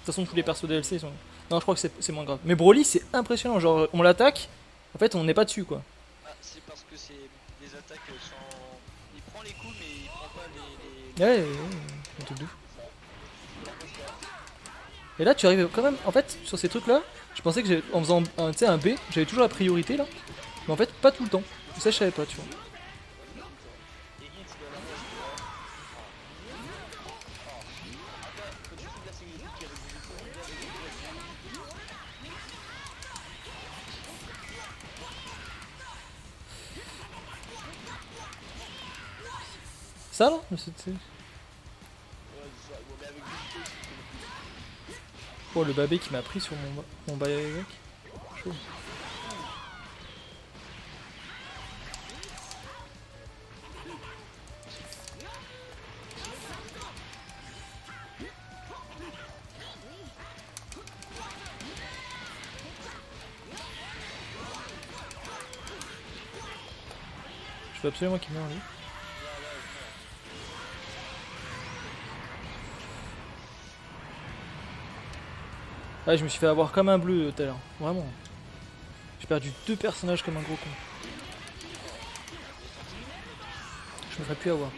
toute façon, tous les persos DLC sont. Non, je crois que c'est moins grave. Mais Broly, c'est impressionnant. Genre, on l'attaque, en fait, on n'est pas dessus, quoi. Ah, c'est parce que c'est les attaques sans. Il prend les coups, mais il prend pas les... Ouais, un truc de fou. Et là, tu arrives quand même. En fait, sur ces trucs-là, je pensais que en faisant un B, j'avais toujours la priorité là. Mais en fait, pas tout le temps. Ça, je savais pas, tu vois. Ça là Oh, le babé qui m'a pris sur mon bail avec. Chaud. Je veux absolument qu'il meure lui. Ah, je me suis fait avoir comme un bleu tout à l'heure. Vraiment. J'ai perdu 2 personnages comme un gros con. Je me ferais plus avoir.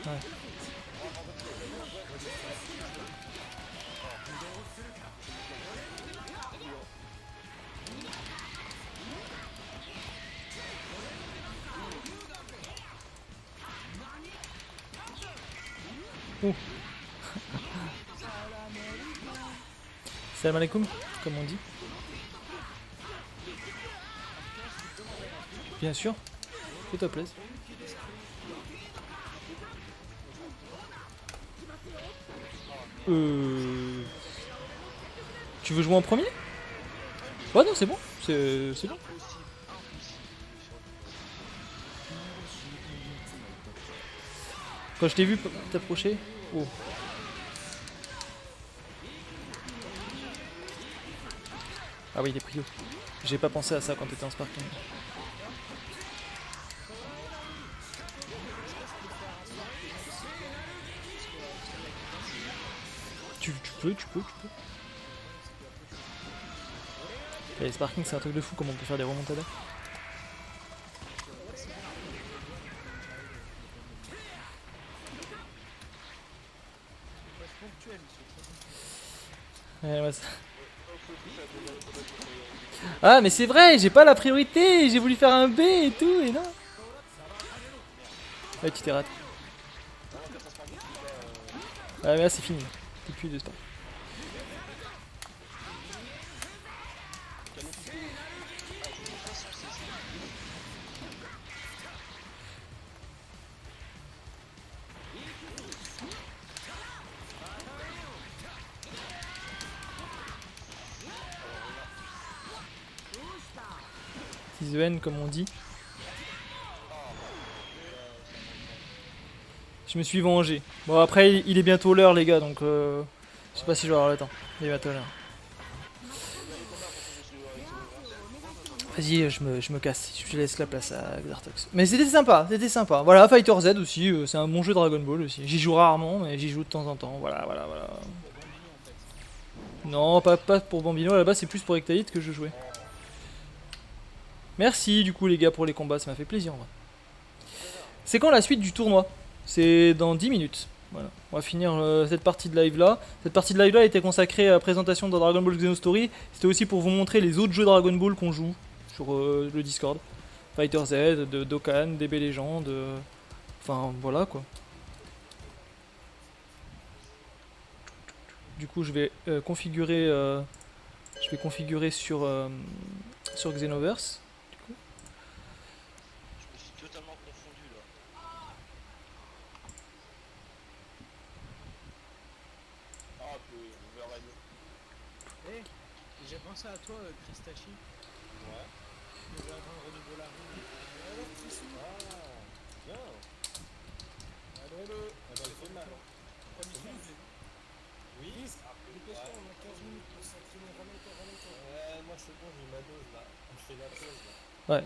Ouais. Ouh. Salam alaikum, comme on dit. Bien sûr, fais-toi plaisir. Tu veux jouer en premier? Ouais, non, c'est bon, c'est bon. Quand je t'ai vu t'approcher. Oh. Ah oui, il est prio. J'ai pas pensé à ça quand t'étais en sparking. Tu peux. Les sparking, c'est un truc de fou, comment on peut faire des remontadas. Ouais, ouais, ça... Ah, mais c'est vrai, j'ai pas la priorité, j'ai voulu faire un B et tout, et non. Ouais, tu t'es raté. Ah, mais là, c'est fini. T'es plus de spark. The End comme on dit. Je me suis vengé. Bon après il est bientôt l'heure les gars donc je sais pas si je vais avoir le temps. Il est bientôt l'heure. Vas-y, je me casse, je laisse la place à Xartox. Mais c'était sympa, c'était sympa. Voilà, Fighter Z aussi, c'est un bon jeu Dragon Ball aussi. J'y joue rarement, mais j'y joue de temps en temps. Voilà. Non, pas pour Bambino, là-bas c'est plus pour Ectaïd que je jouais. Merci du coup les gars pour les combats, ça m'a fait plaisir en vrai. C'est quand la suite du tournoi? C'est dans 10 minutes. Voilà, on va finir cette partie de live là. Cette partie de live là a été consacrée à la présentation de Dragon Ball Xenostory. C'était aussi pour vous montrer les autres jeux Dragon Ball qu'on joue sur le Discord. Fighter Z, de Dokkan, DB Legend, enfin voilà quoi. Du coup je vais configurer sur Xenoverse. Je me suis totalement confondu là. Ah, peu, on verra mieux. Eh, j'ai pensé à toi, Christachi. Ouais. Je vais attendre renouveau la rue. Alors, Tissou. Bien. Allô. Ah bah, il fait mal. Pas du tout. Oui. Dépêche-toi, on a 15 minutes pour s'entraîner. Ramène-toi. Moi c'est bon, j'ai ma dose là. Je fais la pause là. Ouais.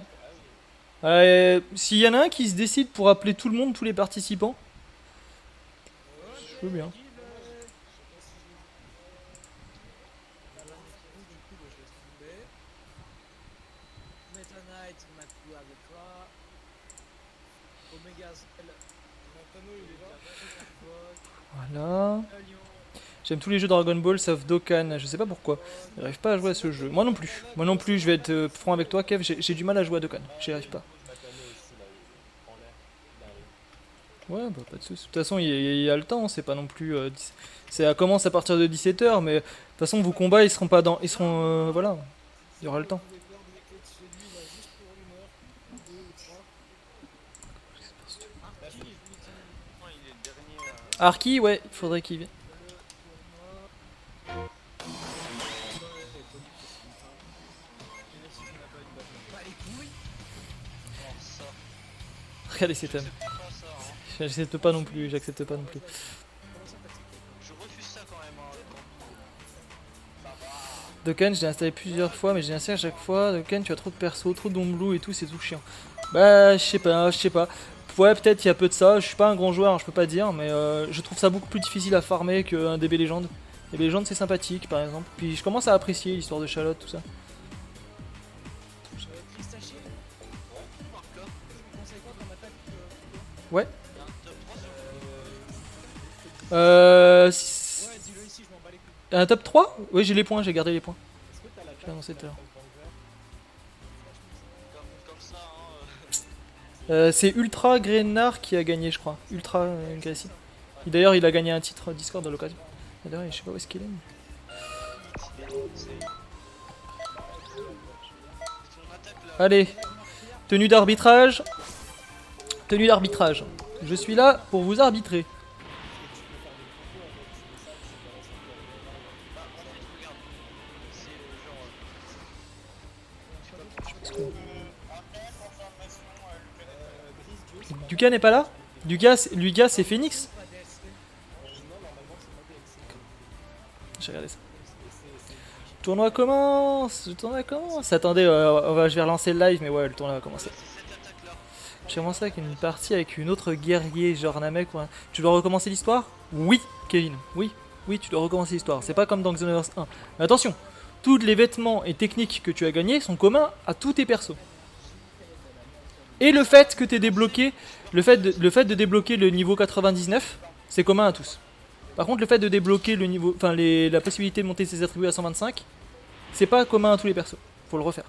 Ah oui. S'il y en a un qui se décide pour appeler tout le monde, tous les participants, je veux bien. Meta Knight, Mathieu avec toi. Omega Zell. Matano, il est là. Voilà. Lion. J'aime tous les jeux Dragon Ball sauf Dokkan, je sais pas pourquoi. J'arrive pas à jouer à ce jeu. Moi non plus, je vais être franc avec toi Kev, j'ai du mal à jouer à Dokkan, j'y arrive pas. Matano aussi là, il prend l'air. Il arrive. Ouais, bah pas de soucis. De toute façon, il y a le temps, c'est pas non plus... ça commence à partir de 17h, mais de toute façon, vos combats, ils seront pas dans... Ils seront... voilà, il y aura le temps. Non, il est le dernier. Arki, ouais, il faudrait qu'il vienne. Alors ça, Regardez cet homme. c'est pas ça, hein. J'accepte pas non plus, j'accepte pas non plus. Je refuse ça quand même, hein. Dokkan, je l'ai installé plusieurs fois, mais j'ai installé à chaque fois. Dokkan, tu as trop de persos, trop d'omblou et tout, c'est tout chiant. Bah, je sais pas. Ouais, peut-être il y a peu de ça. Je suis pas un grand joueur, je peux pas dire, mais je trouve ça beaucoup plus difficile à farmer qu'un DB Legend. DB Legend, c'est sympathique, par exemple. Puis je commence à apprécier l'histoire de Charlotte, tout ça. Christachi. Marca, Tu conseilles quoi comme attaque Ouais. il y a un top 3 sur Ouais, dis-le ici, je m'en bats les couilles. Un top 3? Oui, j'ai les points, j'ai gardé les points. Est-ce que t'as la Je l'ai annoncé tout à l'heure. comme ça, hein. C'est Ultra Grenar qui a gagné, je crois. Ultra Gracie. Et d'ailleurs, il a gagné un titre Discord à l'occasion. Et d'ailleurs, je sais pas où est-ce qu'il est. C'est son attaque là. Allez, tenue d'arbitrage. Tenue d'arbitrage. Je suis là pour vous arbitrer. Lucas n'est pas là? Lucas c'est Phoenix? J'ai regardé ça. Le tournoi commence. Attendez, je vais relancer le live, mais ouais, le tournoi va commencer. J'ai commencé avec une partie avec une autre guerrier, genre Namek. Ouais. Tu dois recommencer l'histoire? Oui, Kevin. Oui, tu dois recommencer l'histoire. C'est pas comme dans Xenoverse 1. Mais attention, tous les vêtements et techniques que tu as gagnés sont communs à tous tes persos. Et le fait que tu aies débloqué, le fait de débloquer le niveau 99, c'est commun à tous. Par contre, le fait de débloquer le niveau, enfin la possibilité de monter ses attributs à 125, c'est pas commun à tous les persos. Faut le refaire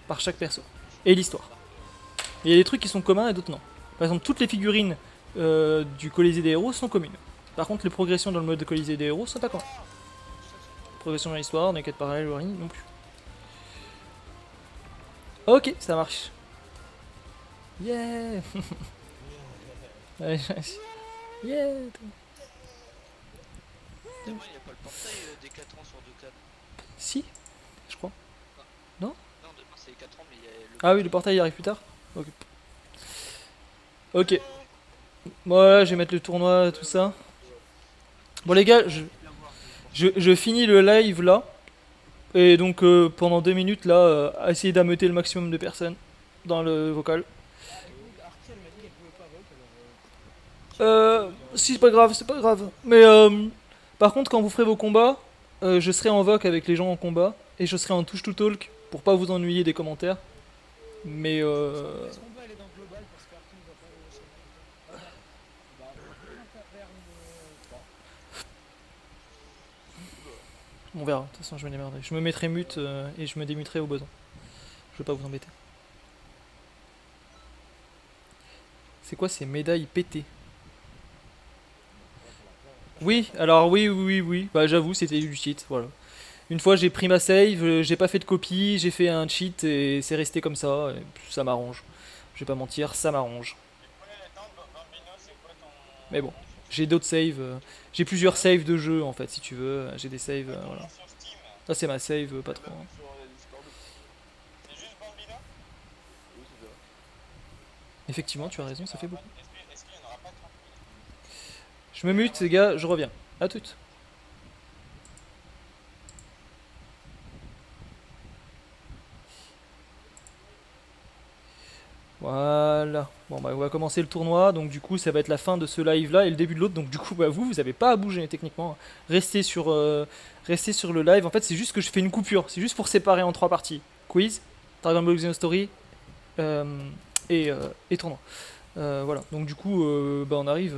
par chaque perso. Et l'histoire. Il y a des trucs qui sont communs et d'autres non. Par exemple, toutes les figurines du Colisée des héros sont communes. Par contre, les progressions dans le mode de Colisée des héros sont pas communes. Progression dans l'histoire, des quêtes parallèles ou rien non plus. Ok, ça marche. Yeah. Ouais, yeah. Il n'y a pas le portail des 4 ans sur Dokkan. Si, je crois. Non, de c'est 4 ans, mais il y a le. Ah oui, le portail il arrive plus tard. Ok. Ok. Voilà, je vais mettre le tournoi, tout ça. Bon les gars, je finis le live là. Et donc pendant 2 minutes là, essayez d'ameuter le maximum de personnes dans le vocal. Arki, elle m'a dit qu'elle pouvait pas vote, alors. Si c'est pas grave, c'est pas grave. Mais par contre, quand vous ferez vos combats, je serai en voc avec les gens en combat et je serai en touch to talk pour pas vous ennuyer des commentaires. Mais Est-ce qu'on peut aller dans Global parce qu'Arki ne va pas le laisser en même temps. Bah, Taverne 3. on verra. De toute façon, je me démerderai. Je me mettrai mute et je me démuterai au besoin. Je veux pas vous embêter. C'est quoi ces médailles pétées? Oui, alors oui. Bah j'avoue, c'était du cheat, voilà. Une fois j'ai pris ma save, j'ai pas fait de copie, j'ai fait un cheat et c'est resté comme ça, et ça m'arrange. Je vais pas mentir, ça m'arrange. Mais bon, j'ai d'autres saves, j'ai plusieurs saves de jeu en fait si tu veux, j'ai des saves, voilà. Ça c'est ma save, pas trop. Hein. Sur Discord. Oui, c'est ça. Effectivement, tu as raison, ça fait beaucoup. Je me mute les gars, je reviens. À toutes. Voilà. Bon bah on va commencer le tournoi, donc du coup ça va être la fin de ce live là et le début de l'autre, donc du coup bah vous avez pas à bouger techniquement. Restez sur le live, en fait c'est juste que je fais une coupure, c'est juste pour séparer en 3 parties. Quiz, Dragon Ball Xenostory Story et tournoi. Voilà, donc du coup bah on arrive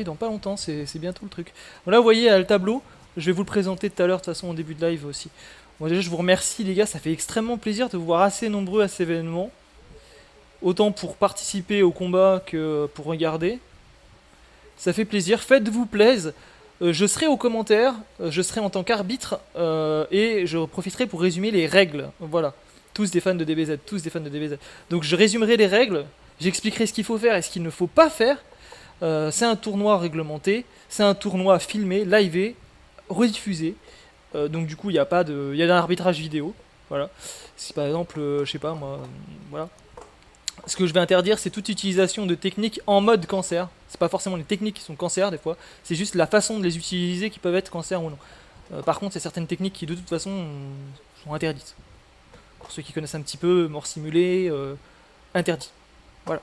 dans pas longtemps, c'est bientôt le truc. Bon, là vous voyez le tableau, je vais vous le présenter tout à l'heure de toute façon au début de live aussi. Bon déjà je vous remercie les gars, ça fait extrêmement plaisir de vous voir assez nombreux à cet événement. Autant pour participer au combat que pour regarder. Ça fait plaisir, faites-vous plaisir. Je serai aux commentaires, je serai en tant qu'arbitre et je profiterai pour résumer les règles. Voilà, tous des fans de DBZ, tous des fans de DBZ. Donc je résumerai les règles, j'expliquerai ce qu'il faut faire et ce qu'il ne faut pas faire. C'est un tournoi réglementé, c'est un tournoi filmé, livé, rediffusé. Donc du coup il y a pas de, il y a un arbitrage vidéo. Voilà. Si par exemple, je sais pas moi, voilà. Ce que je vais interdire, c'est toute utilisation de techniques en mode cancer. C'est pas forcément les techniques qui sont cancer des fois, c'est juste la façon de les utiliser qui peuvent être cancer ou non. Par contre, il y a certaines techniques qui de toute façon sont interdites. Pour ceux qui connaissent un petit peu, mort simulée, interdit. Voilà.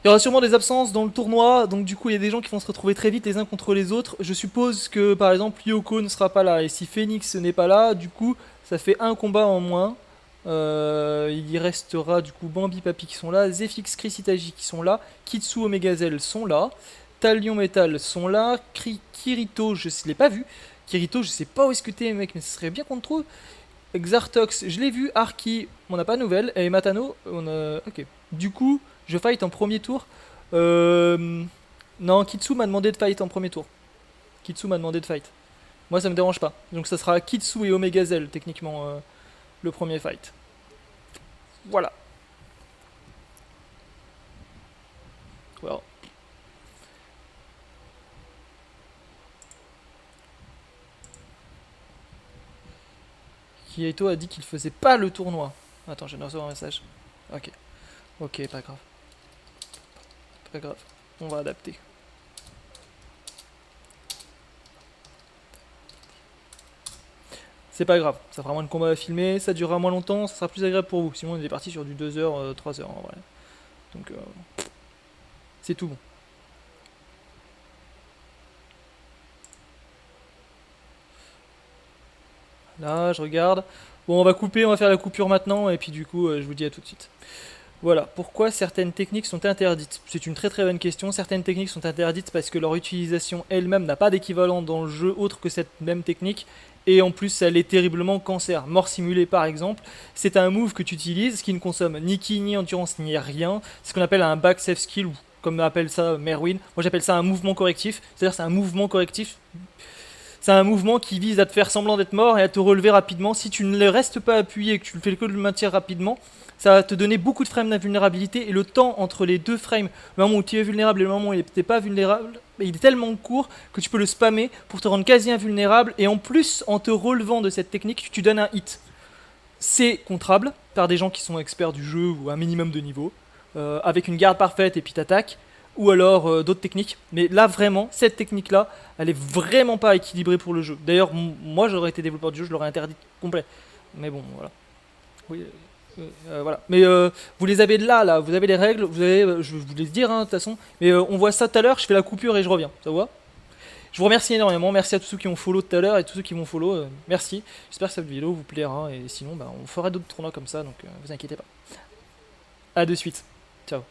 Il y aura sûrement des absences dans le tournoi, donc du coup il y a des gens qui vont se retrouver très vite les uns contre les autres. Je suppose que par exemple Yoko ne sera pas là, et si Phoenix n'est pas là, du coup ça fait un combat en moins. Il y restera du coup Bambi Papi qui sont là, Zephyx, Chris Itachi qui sont là, Kitsu Omegazel sont là, Talion Metal sont là, Kirito je l'ai pas vu, Kirito je sais pas où est-ce que t'es mec mais ce serait bien qu'on te trouve, Xartox je l'ai vu, Arki on n'a pas de nouvelles, et Matano on a... ok, du coup je fight en premier tour, non Kitsu m'a demandé de fight en premier tour, Kitsu m'a demandé de fight, moi ça me dérange pas, donc ça sera Kitsu et Omegazel techniquement le premier fight. Voilà. Well. Kieto a dit qu'il faisait pas le tournoi. Attends, je viens de recevoir un message. Ok. Ok, pas grave. Pas grave. On va adapter. C'est pas grave, ça fera moins de combats à filmer, ça durera moins longtemps, ça sera plus agréable pour vous. Sinon on est parti sur du 2h, 3h en vrai. Donc c'est tout bon. Là, je regarde. Bon, on va couper, on va faire la coupure maintenant, et puis du coup, je vous dis à tout de suite. Voilà, pourquoi certaines techniques sont interdites? C'est une très très bonne question. Certaines techniques sont interdites parce que leur utilisation elle-même n'a pas d'équivalent dans le jeu autre que cette même technique. Et en plus, elle est terriblement cancer. Mort simulée par exemple, c'est un move que tu utilises qui ne consomme ni ki, ni endurance, ni rien. C'est ce qu'on appelle un back safe skill, ou comme appelle ça Merwin. Moi j'appelle ça un mouvement correctif. C'est-à-dire c'est un mouvement correctif. C'est un mouvement qui vise à te faire semblant d'être mort et à te relever rapidement. Si tu ne le restes pas appuyé et que tu le fais que le maintien rapidement, ça va te donner beaucoup de frames d'invulnérabilité, et le temps entre les deux frames, le moment où tu es vulnérable et le moment où tu n'es pas vulnérable, il est tellement court que tu peux le spammer pour te rendre quasi invulnérable, et en plus, en te relevant de cette technique, tu donnes un hit. c'est contrable par des gens qui sont experts du jeu ou un minimum de niveau, avec une garde parfaite et puis t'attaques, ou alors d'autres techniques. Mais là, vraiment, cette technique-là, elle est vraiment pas équilibrée pour le jeu. D'ailleurs, moi, j'aurais été développeur du jeu, je l'aurais interdit complet. Mais bon, voilà. Oui, voilà. Mais vous les avez là, vous avez les règles, vous avez, je vais vous les dire, hein, de toute façon. Mais on voit ça tout à l'heure, je fais la coupure et je reviens, ça va? Je vous remercie énormément, merci à tous ceux qui ont follow tout à l'heure et tous ceux qui vont follow, merci. J'espère que cette vidéo vous plaira et sinon, bah, on fera d'autres tournois comme ça, donc vous inquiétez pas. A de suite, ciao.